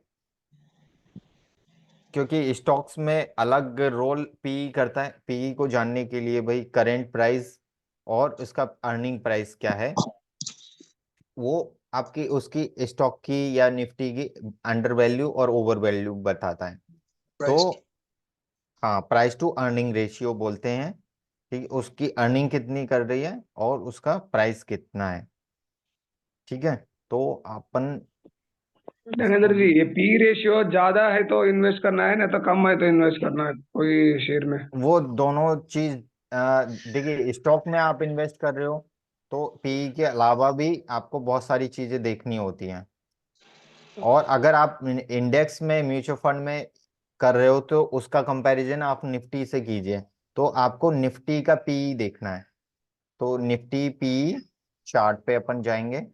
क्योंकि स्टॉक्स में अलग रोल पी करता है। पी को जानने के लिए भाई करेंट प्राइस और इसका अर्निंग प्राइस क्या है, वो आपकी उसकी स्टॉक की या निफ्टी की अंडर वैल्यू और ओवर वैल्यू बताता है। तो प्राइस। हाँ, प्राइस टू अर्निंग रेशियो बोलते हैं। ठीक, उसकी अर्निंग कितनी कर रही है और उसका प्राइस कितना है। ठीक है, तो अपन इसको, धनेंद्र जी, ये पी रेशियो ज्यादा है तो इन्वेस्ट करना है, ना तो कम है तो इन्वेस्ट करना है कोई शेयर में? वो दोनों चीज, देखिए स्टॉक में आप इन्वेस्ट कर रहे हो तो पी के अलावा भी आपको बहुत सारी चीजें देखनी होती हैं। और अगर आप इंडेक्स में म्यूचुअल फंड में कर रहे हो तो उसका कंपैरिजन आप निफ्टी से कीजिए। तो आपको निफ्टी का पी देखना है। तो निफ्टी पी चार्ट पे अपन जाएंगे।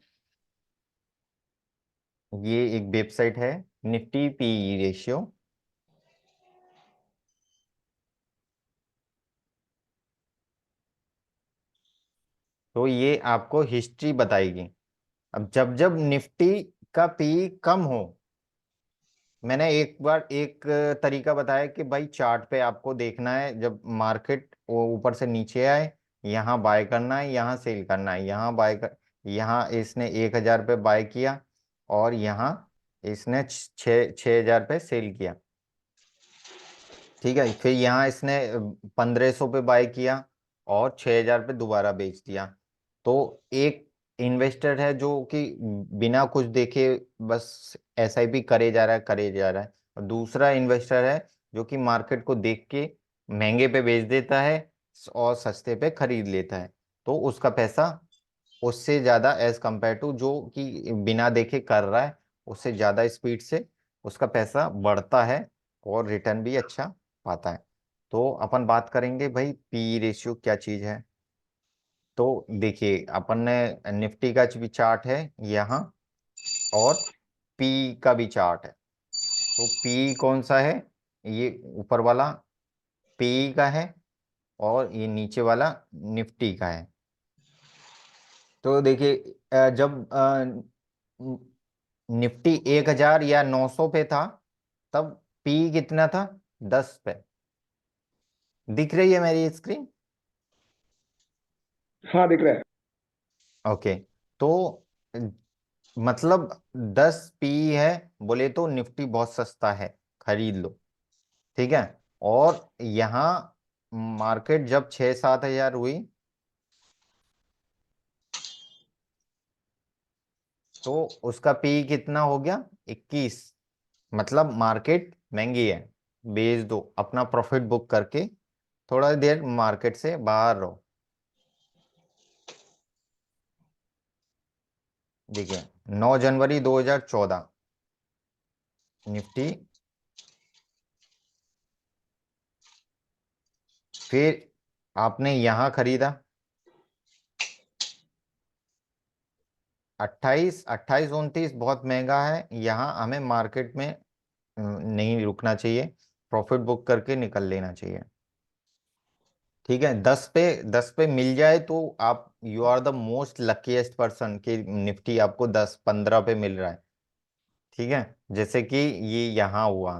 ये एक वेबसाइट है, निफ्टी पी रेशियो। तो ये आपको हिस्ट्री बताएगी। अब जब जब निफ्टी का पी कम हो, मैंने एक बार एक तरीका बताया कि भाई चार्ट पे आपको देखना है, जब मार्केट ऊपर से नीचे आए यहाँ बाय करना है, यहाँ सेल करना है, यहाँ बाय कर, यहाँ इसने 1,000 पे बाय किया और यहाँ इसने 6,000 पे सेल किया। ठीक है, फिर यहाँ इसने 1,500 पे बाय किया और 6,000 पे दोबारा बेच दिया। तो एक इन्वेस्टर है जो कि बिना कुछ देखे बस एसआईपी करे जा रहा है, करे जा रहा है। और दूसरा इन्वेस्टर है जो कि मार्केट को देख के महंगे पे बेच देता है और सस्ते पे खरीद लेता है। तो उसका पैसा उससे ज्यादा एज कंपेयर टू जो कि बिना देखे कर रहा है, उससे ज्यादा स्पीड से उसका पैसा बढ़ता है और रिटर्न भी अच्छा पाता है। तो अपन बात करेंगे भाई पी रेशियो क्या चीज है। तो देखिए अपन ने निफ्टी का भी चार्ट है यहाँ और पी का भी चार्ट है। तो पी कौन सा है? ये ऊपर वाला पी का है और ये नीचे वाला निफ्टी का है। तो देखिए जब निफ्टी 1,000 या 900 पे था तब पी कितना था? 10 पे। दिख रही है मेरी स्क्रीन? हाँ, दिख रहा है। ओके। तो मतलब 10 पी है, बोले तो निफ्टी बहुत सस्ता है, खरीद लो। ठीक है, और यहाँ मार्केट जब 6-7 हजार हुई तो उसका पी कितना हो गया? 21। मतलब मार्केट महंगी है, बेच दो, अपना प्रॉफिट बुक करके थोड़ा देर मार्केट से बाहर रहो। देखिए 9 जनवरी 2014 निफ्टी, फिर आपने यहां खरीदा 28, 28, 29 बहुत महंगा है, यहाँ हमें मार्केट में नहीं रुकना चाहिए, प्रॉफिट बुक करके निकल लेना चाहिए। ठीक है, 10 पे मिल जाए तो आप you are the most luckiest person कि निफ्टी आपको 10, 15 पे मिल रहा है। ठीक है, जैसे कि ये यहाँ हुआ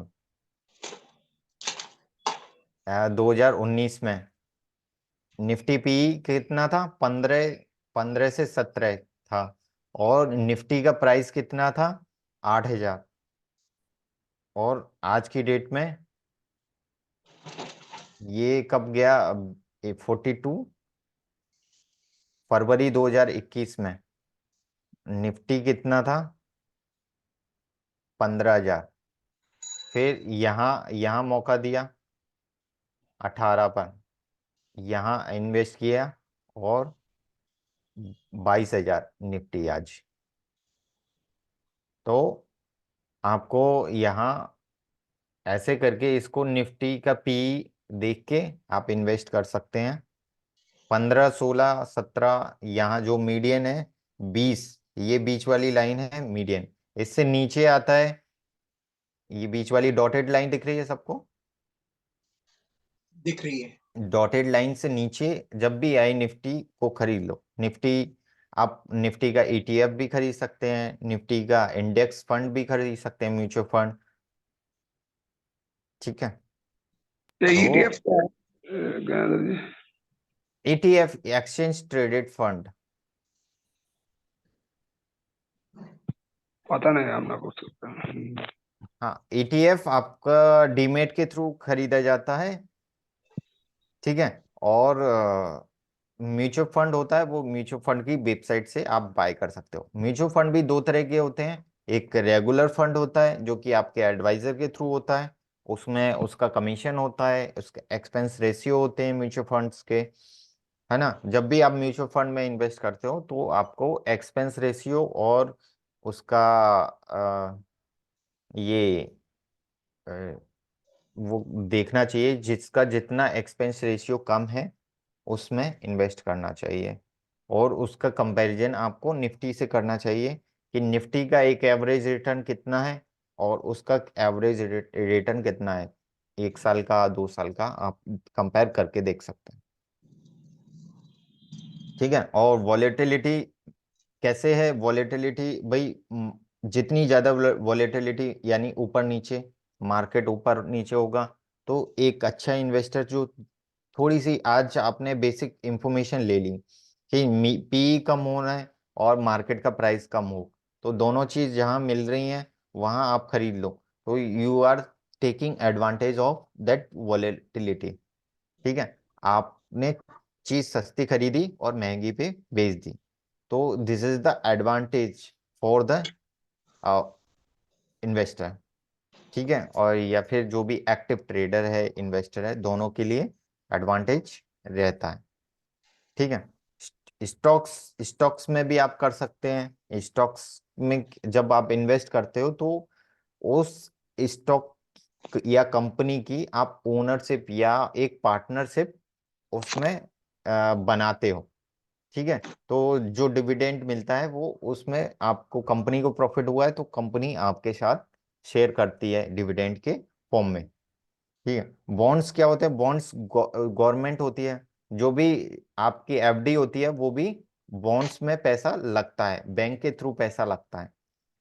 2019 में निफ्टी पी कितना था, 15, 15 से 17 था, और निफ्टी का प्राइस कितना था, 8,000। और आज की डेट में ये कब गया, 42 फरवरी 2021 में निफ्टी कितना था, 15,000। फिर यहाँ मौका दिया 18 पर, यहाँ इन्वेस्ट किया और 22,000 निफ्टी आज। तो आपको यहाँ ऐसे करके इसको निफ्टी का पी देख के आप इन्वेस्ट कर सकते हैं। 15, 16, 17, यहाँ जो मीडियन है 20, ये बीच वाली लाइन है मीडियन। इससे नीचे आता है, ये बीच वाली डॉटेड लाइन दिख रही है सबको, दिख रही है। डॉटेड लाइन से नीचे जब भी आए निफ्टी को खरीद लो। निफ्टी, आप निफ्टी का ईटीएफ भी खरीद सकते हैं, निफ्टी का इंडेक्स फंड भी खरीद सकते हैं, म्यूचुअल फंड। ठीक है, ये तो ईटीएफ क्या है Gangadhar ji? ETF exchange traded fund. पता नहीं हम ना कुछ। हाँ, ईटीएफ आपका डीमेट के थ्रू खरीदा जाता है। ठीक है, और म्यूचुअल फंड होता है, वो म्यूचुअल फंड की वेबसाइट से आप बाय कर सकते हो। म्यूचुअल फंड भी दो तरह के होते हैं, एक रेगुलर फंड होता है जो कि आपके एडवाइजर के थ्रू होता है, उसमें उसका कमीशन होता है, उसके एक्सपेंस रेशियो होते हैं म्यूचुअल फंड्स के, है ना। जब भी आप म्यूचुअल फंड में इन्वेस्ट करते हो तो आपको एक्सपेंस रेशियो और उसका ये अ, वो देखना चाहिए, जिसका जितना एक्सपेंस रेशियो कम है उसमें इन्वेस्ट करना चाहिए। और उसका कंपैरिजन आपको निफ्टी से करना चाहिए कि निफ्टी का एक एवरेज रिटर्न कितना है और उसका एवरेज रिटर्न कितना है, 1 साल का, 2 साल का, आप कंपेयर करके देख सकते हैं। ठीक है, और वॉलेटिलिटी कैसे है, वॉलेटिलिटी भाई जितनी ज्यादा वॉलेटिलिटी यानी ऊपर नीचे, मार्केट ऊपर नीचे होगा, तो एक अच्छा इन्वेस्टर जो थोड़ी सी, आज आपने बेसिक इंफॉर्मेशन ले ली कि पी कम हो रहा है और मार्केट का प्राइस कम हो, तो दोनों चीज जहां मिल रही हैं वहां आप खरीद लो, तो you are taking advantage of that volatility. ठीक है, आपने चीज सस्ती खरीदी और महंगी पे बेच दी, तो this is the advantage for the investor. ठीक है, और या फिर जो भी एक्टिव ट्रेडर है, इन्वेस्टर है, दोनों के लिए एडवांटेज रहता है। ठीक है, स्टॉक्स, स्टॉक्स में भी आप कर सकते हैं। स्टॉक्स में जब आप इन्वेस्ट करते हो तो उस स्टॉक या कंपनी की आप ओनरशिप या एक पार्टनरशिप उसमें बनाते हो। ठीक है, तो जो डिविडेंड मिलता है वो उसमें आपको, कंपनी को प्रॉफिट हुआ है तो कंपनी आपके साथ शेयर करती है डिविडेंड के फॉर्म में। ठीक है, बॉन्ड्स क्या होते हैं, बॉन्ड्स गवर्नमेंट होती है, जो भी आपकी एफडी होती है वो भी बॉन्ड्स में पैसा लगता है, बैंक के थ्रू पैसा लगता है।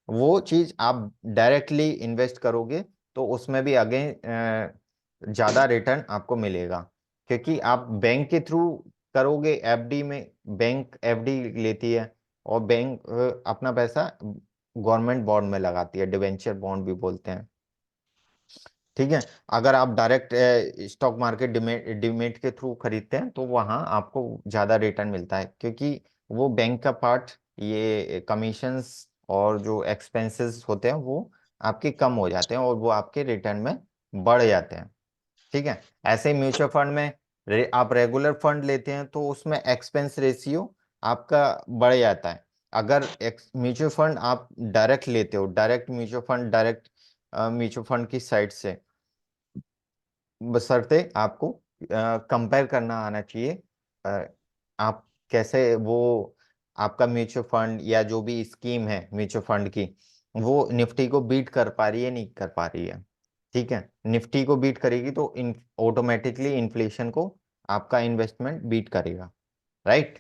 वो चीज आप डायरेक्टली इन्वेस्ट करोगे तो उसमें भी आगे ज्यादा रिटर्न आपको मिलेगा, क्योंकि आप बैंक के थ्रू करोगे एफडी में, बैंक एफडी लेती है और बैंक अपना पैसा गवर्नमेंट बॉन्ड में लगाती है, डिवेंचर बॉन्ड भी बोलते हैं। ठीक है, अगर आप डायरेक्ट स्टॉक मार्केट डिमेट के थ्रू खरीदते हैं तो वहां आपको ज्यादा रिटर्न मिलता है, क्योंकि वो बैंक का पार्ट, ये कमीशंस और जो एक्सपेंसेस होते हैं वो आपके कम हो जाते हैं और वो आपके रिटर्न में बढ़ जाते हैं। ठीक है। ऐसे ही म्यूचुअल फंड में आप रेगुलर फंड लेते हैं तो उसमें एक्सपेंस रेशियो आपका बढ़ जाता है। अगर म्यूचुअल फंड आप डायरेक्ट लेते हो, direct mutual fund, direct mutual fund की साइट से, बशर्ते आपको कंपेयर करना आना चाहिए। अ, आप कैसे वो आपका म्यूचुअल फंड या जो भी स्कीम है म्यूचुअल फंड की, वो निफ्टी को बीट कर पा रही है नहीं कर पा रही है। ठीक है। निफ्टी को बीट करेगी तो ऑटोमेटिकली इन्फ्लेशन को आपका इन्वेस्टमेंट बीट करेगा। राइट।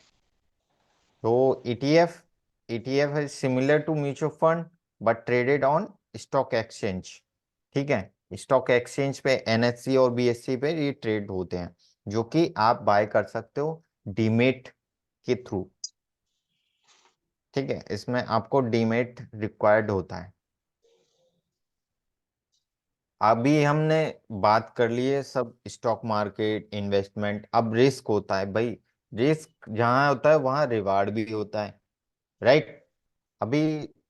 तो ईटीएफ है similar to mutual fund but traded on stock exchange. Stock है। स्टॉक एक्सचेंज पे एनएससी और बीएससी पे ये ट्रेड होते हैं, जो कि आप बाय कर सकते हो डीमेट के थ्रू। ठीक है। इसमें आपको डीमेट रिक्वायर्ड होता है। अभी हमने बात कर ली है सब स्टॉक मार्केट इन्वेस्टमेंट। अब रिस्क होता है भाई। रिस्क जहाँ होता है वहाँ रिवार्ड भी होता है। राइट। अभी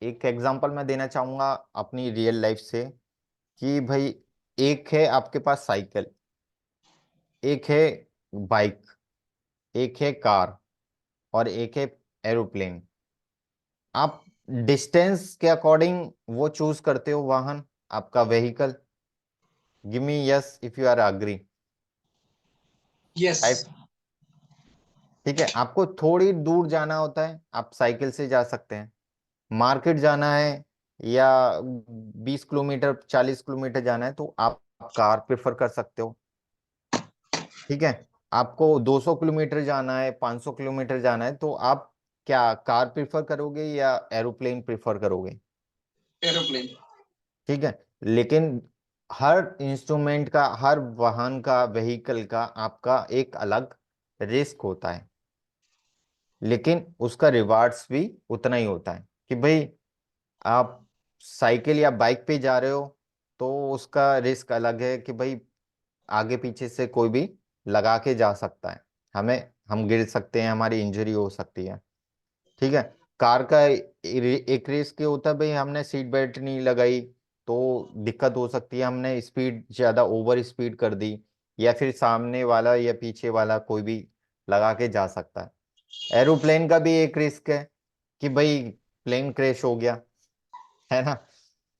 एक एग्जांपल मैं देना चाहूंगा अपनी रियल लाइफ से कि भाई, एक है आपके पास साइकिल, एक है बाइक, एक है कार और एक है एरोप्लेन। आप डिस्टेंस के अकॉर्डिंग वो चूज करते हो वाहन, आपका vehicle. Give me yes if you are agree. Yes. Right. ठीक है। आपको थोड़ी दूर जाना होता है, आप साइकिल से जा सकते हैं। मार्केट जाना है या 20 किलोमीटर 40 किलोमीटर जाना है तो आप कार प्रेफर कर सकते हो। ठीक है। आपको 200 किलोमीटर जाना है, 500 किलोमीटर जाना है तो आप क्या कार प्रेफर करोगे या एरोप्लेन प्रेफर करोगे? एरोप्लेन। ठीक है। लेकिन हर इंस्ट्रूमेंट का, हर वाहन का, व्हीकल का आपका एक अलग रिस्क होता है, लेकिन उसका रिवार्ड्स भी उतना ही होता है। कि भाई, आप साइकिल या बाइक पे जा रहे हो तो उसका रिस्क अलग है कि भाई आगे पीछे से कोई भी लगा के जा सकता है, हमें हम गिर सकते हैं, हमारी इंजरी हो सकती है। ठीक है। कार का एक रिस्क ये होता है भाई, हमने सीट बेल्ट नहीं लगाई तो दिक्कत हो सकती है, हमने स्पीड ज्यादा ओवर स्पीड कर दी, या फिर सामने वाला या पीछे वाला कोई भी लगा के जा सकता है। एरोप्लेन का भी एक रिस्क है कि भाई प्लेन क्रैश हो गया, है ना।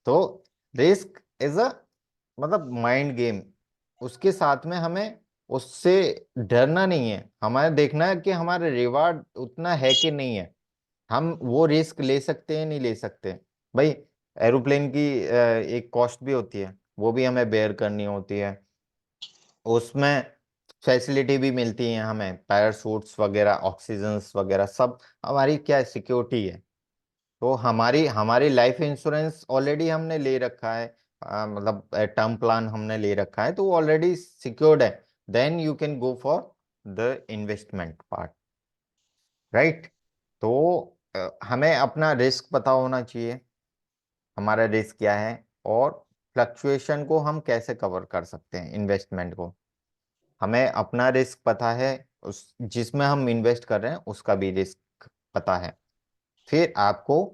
तो रिस्क इज अ मतलब माइंड गेम। उसके साथ में हमें उससे डरना नहीं है, हमें देखना है कि हमारा रिवार्ड उतना है कि नहीं है, हम वो रिस्क ले सकते हैं नहीं ले सकते। भाई, एरोप्लेन की एक कॉस्ट भी होती है, वो भी हमें बेयर करनी होती है। उसमें फैसिलिटी भी मिलती है हमें, पैराशूट्स वगैरह, ऑक्सीजन्स वगैरह, सब हमारी क्या सिक्योरिटी है। तो हमारी हमारी लाइफ इंश्योरेंस ऑलरेडी हमने ले रखा है, मतलब टर्म प्लान हमने ले रखा है तो वो ऑलरेडी सिक्योर्ड है। Then you can go for the investment part. Right. तो हमें अपना रिस्क पता होना चाहिए, हमारा रिस्क क्या है, और फ्लक्चुएशन को हम कैसे कवर कर सकते हैं इन्वेस्टमेंट को। हमें अपना रिस्क पता है, उस जिसमें हम इन्वेस्ट कर रहे हैं उसका भी रिस्क पता है। फिर आपको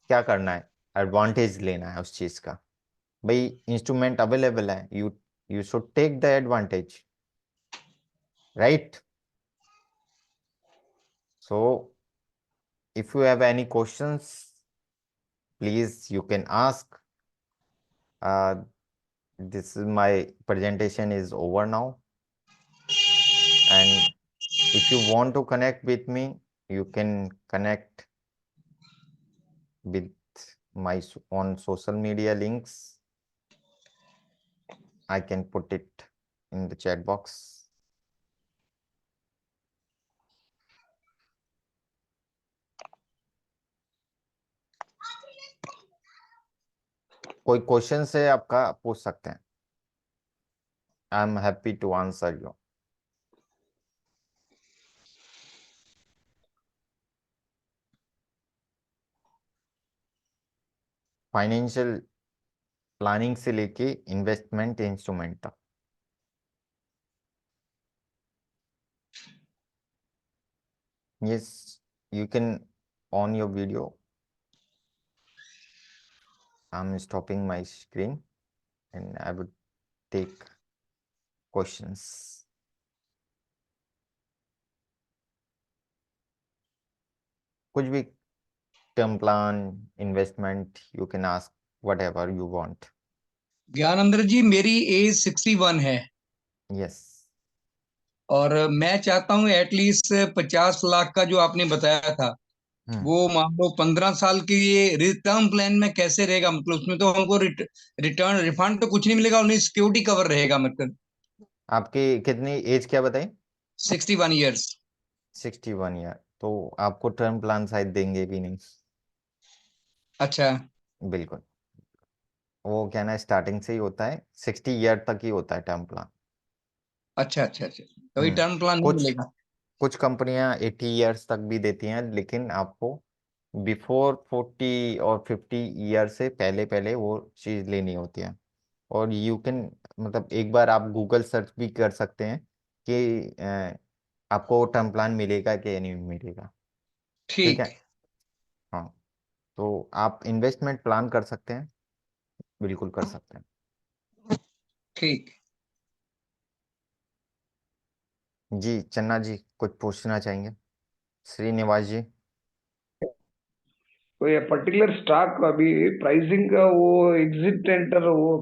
क्या करना है, एडवांटेज लेना है उस चीज का। भाई, इंस्ट्रूमेंट अवेलेबल है, you you should take the advantage. Right. So if you have any questions, please you can ask. This is my presentation is over now, and if you want to connect with me, you can connect with my on social media links. I can put it in the chat box. कोई question है आपका, पूछ सकते हैं। I am happy to answer you. Financial planning से लेके investment instrument तक। Yes, you can on your video. I'm stopping my screen and I would take questions. कुछ भी, term plan, investment, you can ask whatever you want. Gyanendra जी, मेरी as 61 है Yes. और मैं चाहता हूँ एटलीस्ट 50 लाख का जो आपने बताया था वो मान लो 15 साल के लिए रिटर्न प्लान में कैसे रहेगा, मतलब उसमें तो हमको रिटर्न रिफंड तो कुछ नहीं मिलेगा, ओनली सिक्योरिटी कवर रहेगा, मतलब आपकी कितनी एज क्या बताई? 61 ईयर्स। 61 ईयर, तो आपको टर्म प्लान शायद देंगे भी नहीं। अच्छा बिल्कुल, वो क्या ना स्टार्टिंग से ही होता है, 60 ईयर तक ही होता है टर्म प्लान। अच्छा अच्छा अच्छा, तो हम्म रिटर्न प्लान नहीं कुछ मिलेगा। कुछ कंपनियां 80 ईयर्स तक भी देती हैं, लेकिन आपको बिफोर 40 और 50 ईयर से पहले पहले वो चीज लेनी होती है। और यू कैन, मतलब एक बार आप गूगल सर्च भी कर सकते हैं कि आपको टर्म प्लान मिलेगा कि नहीं मिलेगा। ठीक ठीक। है। हाँ, तो आप इन्वेस्टमेंट प्लान कर सकते हैं, बिल्कुल कर सकते हैं। ठीक। जी चन्ना जी, कुछ पूछना चाहेंगे? श्रीनिवास जी। तो ये पर्टिकुलर स्टॉक अभी प्राइसिंग का वो एग्जिट एंटर वो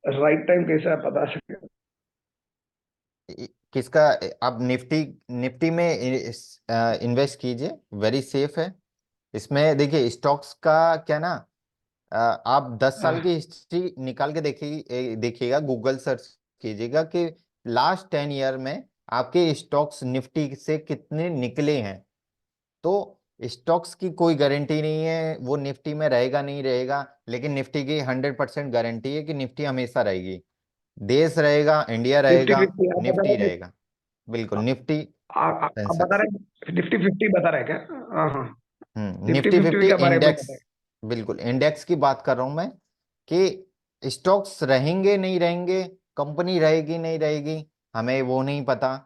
राइट टाइम कैसा पता सके? किसका? आप निफ्टी, निफ्टी में इन्वेस्ट कीजिए, वेरी सेफ है। इसमें देखिए स्टॉक्स का क्या ना, आप 10 साल की हिस्ट्री निकाल के देखिएगा, गूगल सर्च कीजिएगा कि लास्ट 10 ईयर में आपके स्टॉक्स निफ्टी से कितने निकले हैं। तो स्टॉक्स की कोई गारंटी नहीं है वो निफ्टी में रहेगा नहीं रहेगा, लेकिन निफ्टी की 100% गारंटी है कि निफ्टी हमेशा रहेगी। देश रहेगा, इंडिया निफ्टी रहेगा, फिफ्टी आप बता निफ्टी रहे रहेगा। बिल्कुल निफ्टी आप बता सेंसेक्स। रहे निफ्टी 50 बता रहे क्या? हाँ हाँ, निफ्टी निफ्टी 50 फिफ्टी के बारे में इंडेक्स। बताए। बिल्कुल इंडेक्स की बात कर रहा हूं मैं, कि स्टॉक्स रहेंगे नहीं रहेंगे, कंपनी रहेगी नहीं रहेगी, हमें वो नहीं पता।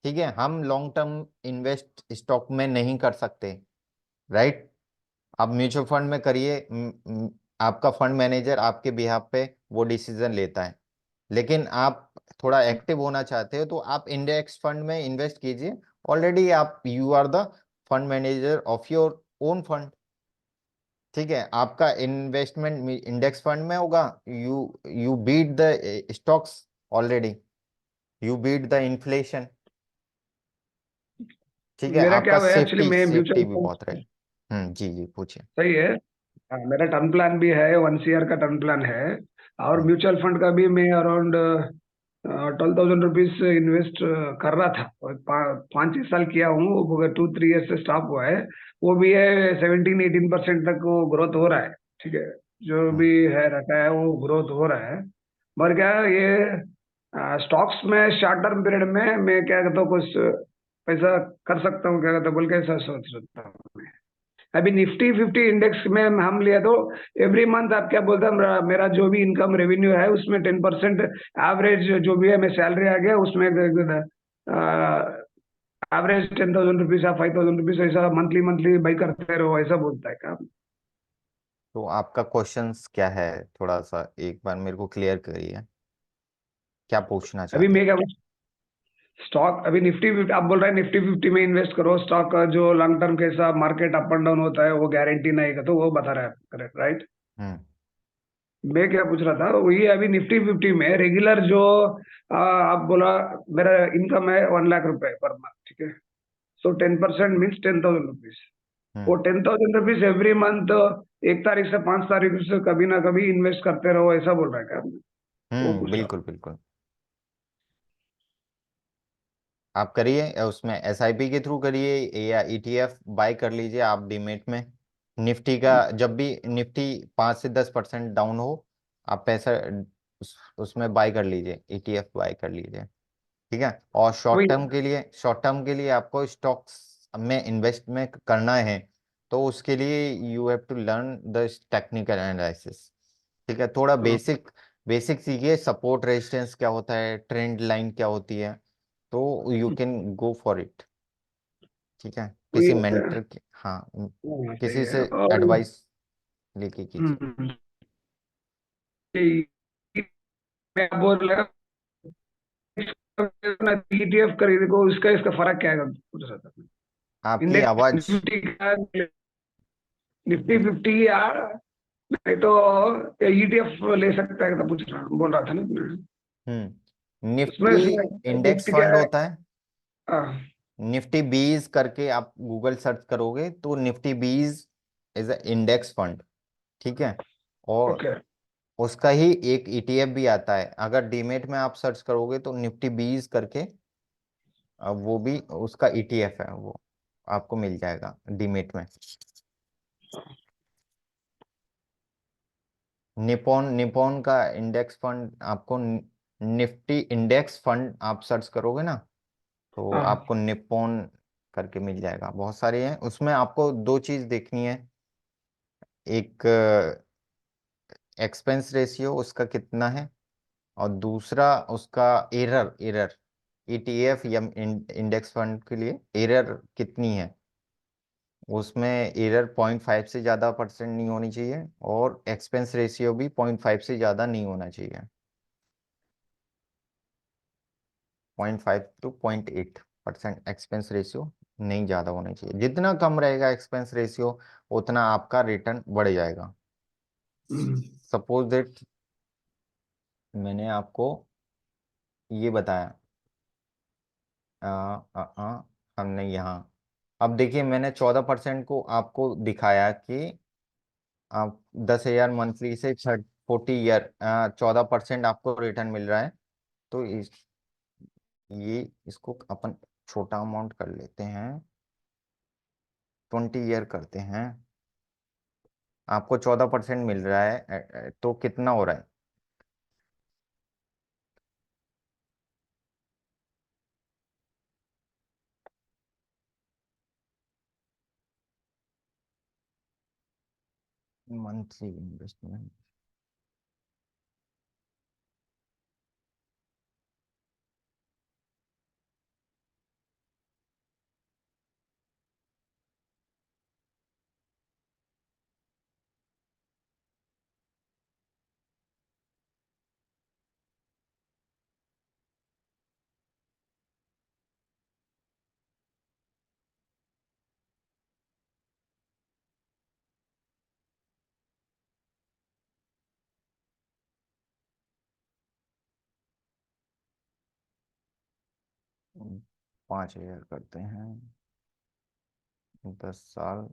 ठीक है, हम लॉन्ग टर्म इन्वेस्ट स्टॉक में नहीं कर सकते, राइट? आप म्यूचुअल फंड में करिए, आपका फंड मैनेजर आपके बिहाफ पे वो डिसीजन लेता है। लेकिन आप थोड़ा एक्टिव होना चाहते हो तो आप इंडेक्स फंड में इन्वेस्ट कीजिए। ऑलरेडी आप, you are the fund manager of your own fund. ठीक है, आपका इन्वेस्टमेंट इंडेक्स फंड में होगा, you you beat the stocks already, you beat the inflation. ठीक है, मेरा क्या आपका है एक्चुअली सेफ्टी मैं म्यूचुअल सेफ्टी भी फंड बहुत रहेगी। जी जी पूछिए। सही है। हाँ, मेरा टर्म प्लान भी है, 1 ईयर का टर्म प्लान है। और हम्म म्यूचुअल फंड का भी मैं अराउंड 12,000 रुपीज इन्वेस्ट कर रहा था, और 5-6 साल किया हूँ, वो 2-3 ईयर से स्टॉप हुआ है। वो भी है 17-18% तक वो ग्रोथ हो रहा है। ठीक है, जो हम्म भी है रखा है वो ग्रोथ हो रहा है। मगर क्या है, ये स्टॉक्स में शॉर्ट टर्म पीरियड में मैं क्या कहता हूँ कुछ पैसा कर सकता हूँ, क्या कहता हूँ बोल के ऐसा सोच रहा था। अभी निफ्टी 50 इंडेक्स में हम लिया तो एवरी मंथ आप क्या बोलते हैं, मेरा जो भी इनकम रेवेन्यू है उसमें 10% एवरेज जो भी है, मैं सैलरी आ गया उसमें एवरेज 10,000 रुपीज या 5,000 रुपीज ऐसा मंथली मंथली बाई करते रहो, ऐसा बोलता है क्या? तो आपका क्वेश्चंस क्या है, थोड़ा सा एक बार मेरे को क्लियर करिए, क्या पूछना अभी चाहते हैं? मैं क्या स्टॉक अभी निफ्टी 50 आप बोल रहे हैं निफ्टी 50 में इन्वेस्ट करो, स्टॉक का जो लॉन्ग टर्म कैसा मार्केट अप एंड डाउन होता है वो गारंटी नहीं है, तो वो बता रहा है, करेक्ट राइट? हम्म मैं क्या पूछ रहा था वही, अभी निफ्टी 50 में रेगुलर जो आप बोला मेरा इनकम है 1 लाख रुपए पर मंथ, ठीक है? सो 10% मीन्स 10,000 रुपीज। हम्म वो 10,000 रुपीज एवरी मंथ 1 तारीख से 5 तारीख से कभी ना कभी इन्वेस्ट करते रहो, ऐसा बोल रहा है क्या आपने? वो पूछ रहा बिल्कुल बिल्कुल। आप करिए, या उसमें एसआईपी के थ्रू करिए या ईटीएफ बाय कर लीजिए आप डीमेट में। निफ्टी का था। जब भी निफ्टी 5 से 10% डाउन हो, आप पैसा उसमें बाय कर लीजिए, ईटीएफ बाय कर लीजिए। ठीक है, और वही शॉर्ट टर्म के लिए आपको स्टॉक्स में इन्वेस्ट में करना है, तो उसके लिए you have to learn the technical analysis. ठीक है, थोड़ा बेसिक बेसिक सीखिए, सपोर्ट रेजिस्टेंस क्या होता है, ट्रेंड लाइन क्या होती है, तो you can go for it. ठीक है, वही किसी होता है। मेंटर के, हाँ, हाँ, सही किसी है। से और एडवाइस लेके कीजिए। मैं बोल रहा ETF खरीद को, इसका इसका फर्क क्या है पूछ रहा था। आपकी इंडेक्स आवाज निफ्टी का, निफ्टी 50 या नहीं तो ETF ले सकता है, तो पूछ रहा बोल रहा था ना मैं। निफ्टी उसमें इसमें इंडेक्स निफ्टी क्या फंड है? होता है। हाँ, निफ्टी बीज करके आप गूगल सर्च करोगे तो निफ्टी बीज इज अ इंडेक्स फंड, ठीक है। और ओके। उसका ही एक ETF भी आता है, अगर डीमेट में आप सर्च करोगे तो निफ्टी बीज करके, अब वो भी उसका ETF है, वो आपको मिल जाएगा डीमेट में। निपॉन निपॉन का इंडेक्स फंड आपको निफ्टी इंडेक्स फंड आप सर्च करोगे ना, तो हाँ। आपको निपॉन करके मिल जाएगा। बहुत सारे हैं उसमें, आपको दो चीज देखनी है। एक एक्सपेंस रेशियो उसका कितना है, और दूसरा उसका एरर एरर ETF या इंडेक्स फंड के लिए एरर कितनी है। उसमें एरर 0.5 से ज़्यादा परसेंट नहीं होनी चाहिए, और एक्सपेंस रेशियो भी 0.5 से ज़्यादा नहीं होना चाहिए। 0.5 to 0.8% एक्सपेंस रेशियो नहीं ज़्यादा होना चाहिए। जितना कम रहेगा एक्सपेंस रेशियो, उतना आपका रिटर्न बढ़ जाएगा। हम्म। सपोज दैट मैंने आपको ये बताया, आ, आ, आ, हमने यहाँ, अब देखिए मैंने 14% को आपको दिखाया कि आप 10,000 मंथली से 40 ईयर 14% आपको रिटर्न मिल रहा है। तो ये इसको अपन छोटा अमाउंट कर लेते हैं, 20 ईयर करते हैं। आपको 14% मिल रहा है, तो कितना हो रहा है? मंथली इन्वेस्टमेंट, हम्म, 5 ईयर करते हैं, 10 साल,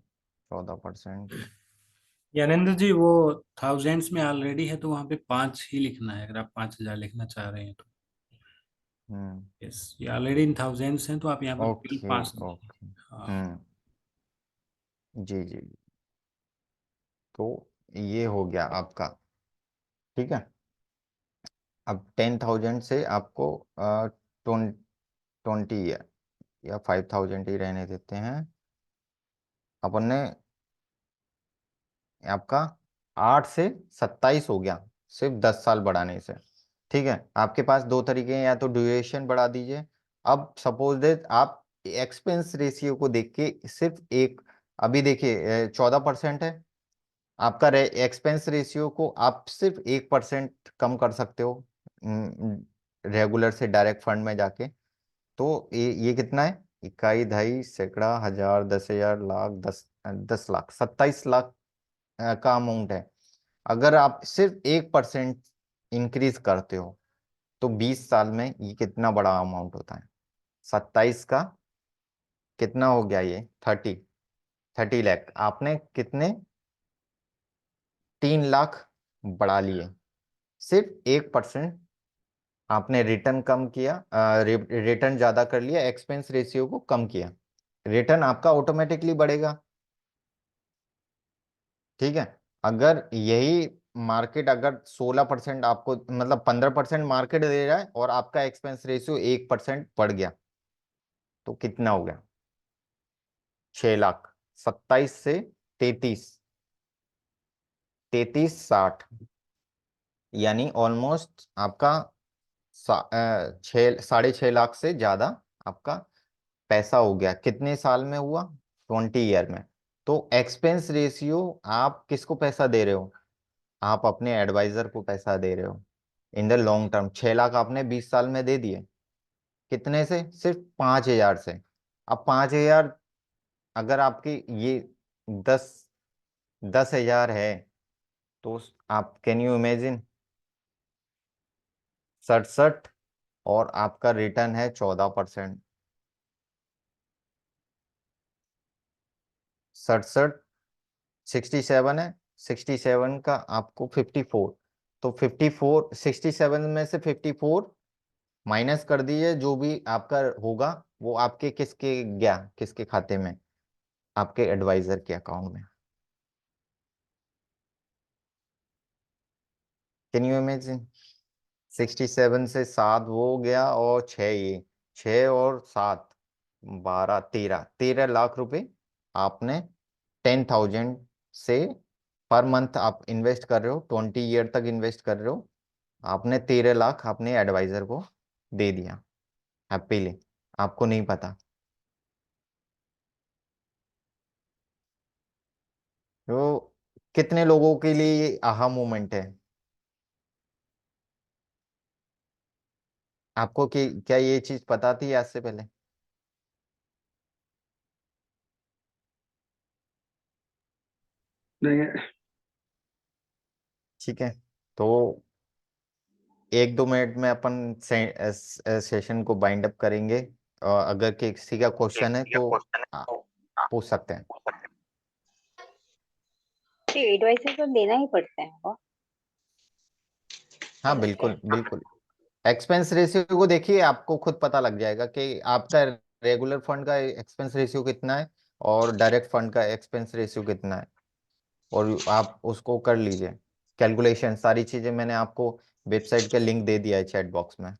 14%। ज्ञानेंद्र जी, वो थाउजेंड्स में ऑलरेडी है तो वहां पे 5 ही लिखना है, अगर आप 5,000 लिखना चाह रहे हैं तो। हम्म। यस, ये ऑलरेडी इन थाउजेंड्स हैं तो आप यहाँ पर केवल ओके 5 दीजिए। ओके। हाँ। जी जी। तो ये हो गया आपका, ठीक है। अब 10,000 से आपको 20 या 5,000 ही रहने देते हैं अपन ने। आपका 8 से 27 हो गया, सिर्फ 10 साल बढ़ाने से। ठीक है, आपके पास दो तरीके हैं, या तो ड्यूरेशन बढ़ा दीजिए। अब सपोज दैट आप एक्सपेंस रेशियो को देख के सिर्फ एक, अभी देखिए 14% है आपका एक्सपेंस रेशियो को आप सिर्फ 1% कम कर सकते हो रेगुलर से डायरेक्ट फंड में जाके। तो ये कितना है? इकाई, दहाई, सैकड़ा, हजार, 10,000, लाख, 10 लाख, 27 लाख का अमाउंट है। अगर आप सिर्फ 1% इंक्रीज करते हो, तो 20 साल में ये कितना बड़ा अमाउंट होता है? 27 का कितना हो गया ये? 30 लाख। आपने कितने? 3 लाख बढ़ा लिए, सिर्फ 1%। आपने रिटर्न कम किया, रिटर्न ज्यादा कर लिया, एक्सपेंस रेशियो को कम किया, रिटर्न आपका ऑटोमेटिकली बढ़ेगा। ठीक है। अगर यही मार्केट अगर 16% आपको, मतलब 15% मार्केट दे रहा है और आपका एक्सपेंस रेशियो 1% बढ़ गया, तो कितना हो गया? 6 लाख। 27 से 33, 33 60, यानी ऑलमोस्ट आपका 6.5 लाख से ज्यादा आपका पैसा हो गया। कितने साल में हुआ? 20 ईयर में। तो एक्सपेंस रेशियो, आप किसको पैसा दे रहे हो? आप अपने एडवाइजर को पैसा दे रहे हो in the long term. 6 lakh आपने 20 साल में दे दिए, कितने से? सिर्फ 5,000 से। अब 5,000, अगर आपकी ये 10,000 है, तो आप कैन यू इमेजिन 67, और आपका रिटर्न है 14%। 67, 67 है, 67 का आपको 54, तो 54, 67 में से 54 माइनस कर दीजिए, जो भी आपका होगा वो आपके किसके गया, किसके खाते में? आपके एडवाइजर के अकाउंट में। Can you imagine? 67 से 7 वो गया, और 6 ये, 6 और 7, 12, 13 लाख रुपए आपने 10,000 से पर मंथ आप इन्वेस्ट कर रहे हो, 20 ईयर तक इन्वेस्ट कर रहे हो। आपने 13 लाख अपने एडवाइजर को दे दिया हैप्पीली, आपको नहीं पता। तो कितने लोगों के लिए ये आहा मोमेंट है? आपको कि क्या ये चीज पता थी आज से पहले? नहीं। ठीक है, तो 1-2 मिनट में अपन सेशन को बाइंड अप करेंगे, और अगर किसी का क्वेश्चन है तो आ, पूछ सकते हैं। तो एडवाइस तो देना ही पड़ता है वो। हाँ बिल्कुल बिल्कुल। एक्सपेंस रेशियो को देखिए, आपको खुद पता लग जाएगा कि आपका रेगुलर फंड का एक्सपेंस रेशियो कितना है, और डायरेक्ट फंड का एक्सपेंस रेशियो कितना है, और आप उसको कर लीजिए कैलकुलेशन। सारी चीजें मैंने आपको वेबसाइट का लिंक दे दिया है चैट बॉक्स में।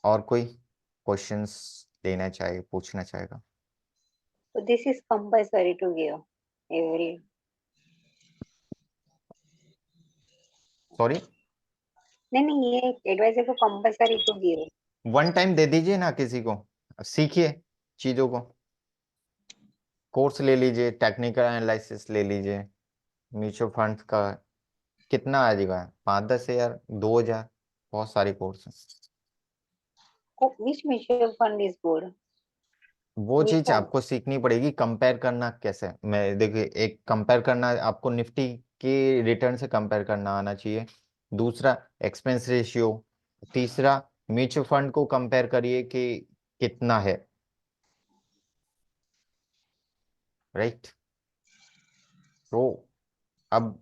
और कोई क्वेश्चंस लेना चाहे, पूछना चाहेगा? So this is compulsory to give every. Sorry? नहीं, ये एडवाइजर को compulsory to give. One time दे दीजिए ना किसी को, सीखिए चीजों को। कोर्स ले लीजिए, टेक्निकल एनालिसिस ले लीजिए, म्यूचुअल फंड्स का कितना आ जाएगा, 5-10 हजार, 2,000, बहुत सारे कोर्स हैं। Which mutual fund is good? वो Which चीज one? आपको सीखनी पड़ेगी, कंपेयर करना कैसे। मैं देखिए, एक कंपेयर करना, आपको निफ्टी के रिटर्न से कंपेयर करना आना चाहिए। दूसरा एक्सपेंस रेशियो। तीसरा म्यूचुअल फंड को कंपेयर करिए कि कितना है, राइट? तो अब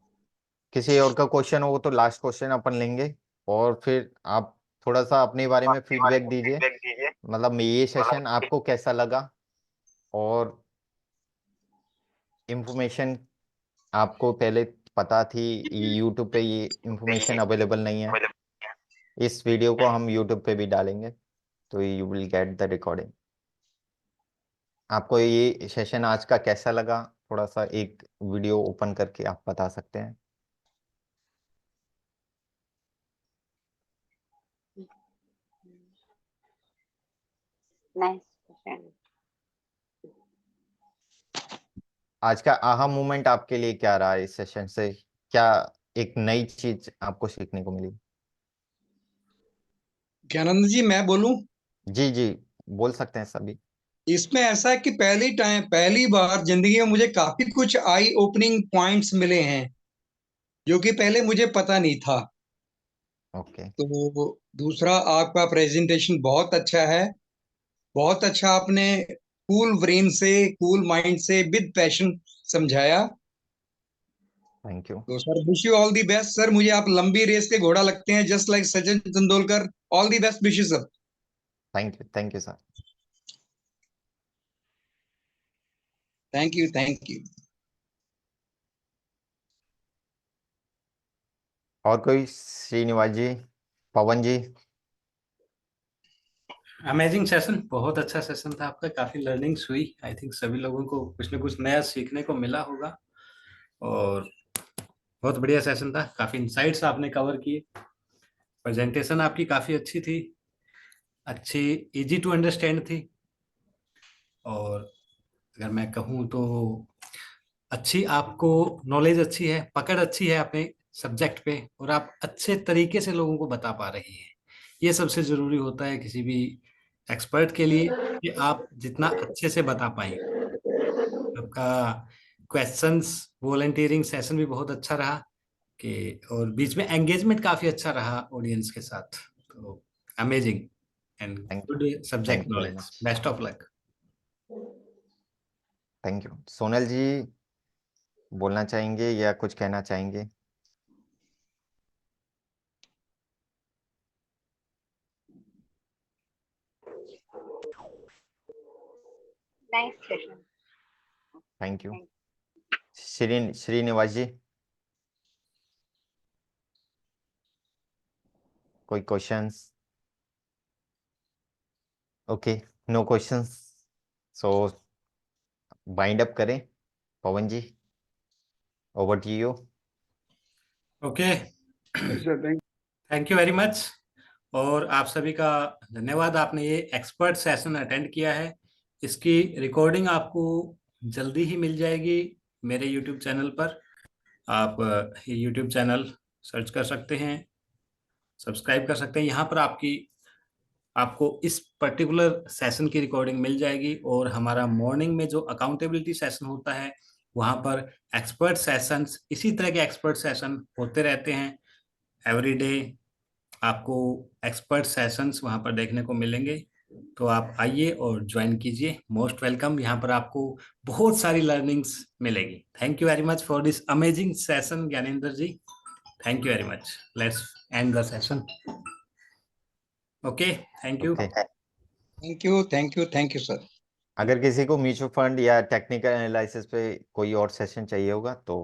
किसी और का क्वेश्चन हो तो लास्ट क्वेश्चन अपन लेंगे, और फिर आप थोड़ा सा अपने बारे में फीडबैक दीजिए, मतलब ये सेशन आपको कैसा लगा, और इंफॉर्मेशन आपको पहले पता थी, यूट्यूब पे ये इंफॉर्मेशन अवेलेबल नहीं है। इस वीडियो को हम यूट्यूब पे भी डालेंगे, तो you will get the recording. आपको ये सेशन आज का कैसा लगा, थोड़ा सा एक वीडियो ओपन करके आप बता सकते हैं। Nice question. आज का आहा मोमेंट आपके लिए क्या रहा इस सेशन से? क्या एक नई चीज आपको सीखने को मिली? ज्ञानंद जी, मैं बोलूं? जी जी, बोल सकते हैं सभी। इसमें ऐसा है कि पहली बार जिंदगी में मुझे काफी कुछ आई ओपनिंग पॉइंट्स मिले हैं, जो कि पहले मुझे पता नहीं था। ओके। तो दूसरा, आपका प्रेजेंटेशन बहुत अच्छा है। बहुत अच्छा आपने कूल ब्रेन से, कूल माइंड से, विद पैशन समझाया। Thank you. तो sir, wish you all the best sir. मुझे आप लंबी रेस के घोड़ा लगते हैं, just like Sachin Tendulkar. All the best wishes sir. Thank you sir. Thank you, thank you. और कोई? श्रीनिवास जी, पवन जी? अमेजिंग सेशन, बहुत अच्छा सेशन था आपका, काफी लर्निंग्स हुई। आई थिंक सभी लोगों को कुछ न कुछ नया सीखने को मिला होगा, और बहुत बढ़िया सेशन था। काफी इंसाइट्स आपने कवर किए। प्रेजेंटेशन आपकी काफी अच्छी थी, अच्छी, इजी टू अंडरस्टैंड थी, और अगर मैं कहूँ तो अच्छी आपको नॉलेज अच्छी है, पकड़ अच्छी है अपने सब्जेक्ट पे, और आप अच्छे तरीके से लोगों को बता पा रही हैं। ये सबसे जरूरी होता है किसी भी एक्सपर्ट के लिए, कि आप जितना अच्छे से बता पाए। आपका क्वेश्चंस वॉलंटियरिंग सेशन भी बहुत अच्छा रहा, कि और बीच में एंगेजमेंट काफी अच्छा रहा ऑडियंस के साथ। तो amazing and thank good subject thank you very knowledge. Much. Best of luck. Thank you. Sonal ji बोलना चाहेंगे या कुछ कहना चाहेंगे? Nice session. Thank you. Thank Srinivas ji, कोई questions? Okay, no questions, so wind up करें। Pavan ji, over to you. Okay, Sir, thank thank you very much. और आप सभी का धन्यवाद, आपने ये एक्सपर्ट सेशन अटेंड किया है। इसकी रिकॉर्डिंग आपको जल्दी ही मिल जाएगी मेरे यूट्यूब चैनल पर। आप ये यूट्यूब चैनल सर्च कर सकते हैं, सब्सक्राइब कर सकते हैं। यहाँ पर आपको इस पर्टिकुलर सेशन की रिकॉर्डिंग मिल जाएगी। और हमारा मॉर्निंग में जो अकाउंटेबिलिटी सेशन होता है, वहाँ पर एक्सपर्ट सेशंस, इसी तरह के एक्सपर्ट सेशन होते रहते हैं एवरी डे। आपको एक्सपर्ट सेशंस वहाँ पर देखने को मिलेंगे, तो आप आइए और ज्वाइन कीजिए। Most welcome. यहाँ पर आपको बहुत सारी लर्निंग्स मिलेगी। Thank you very much for this amazing session Gyanendra ji. Thank you very much. Let's end the session. Okay, thank you. Okay, thank you sir. अगर किसी को म्यूचुअल फंड या टेक्निकल एनालिसिस पे कोई और सेशन चाहिए होगा तो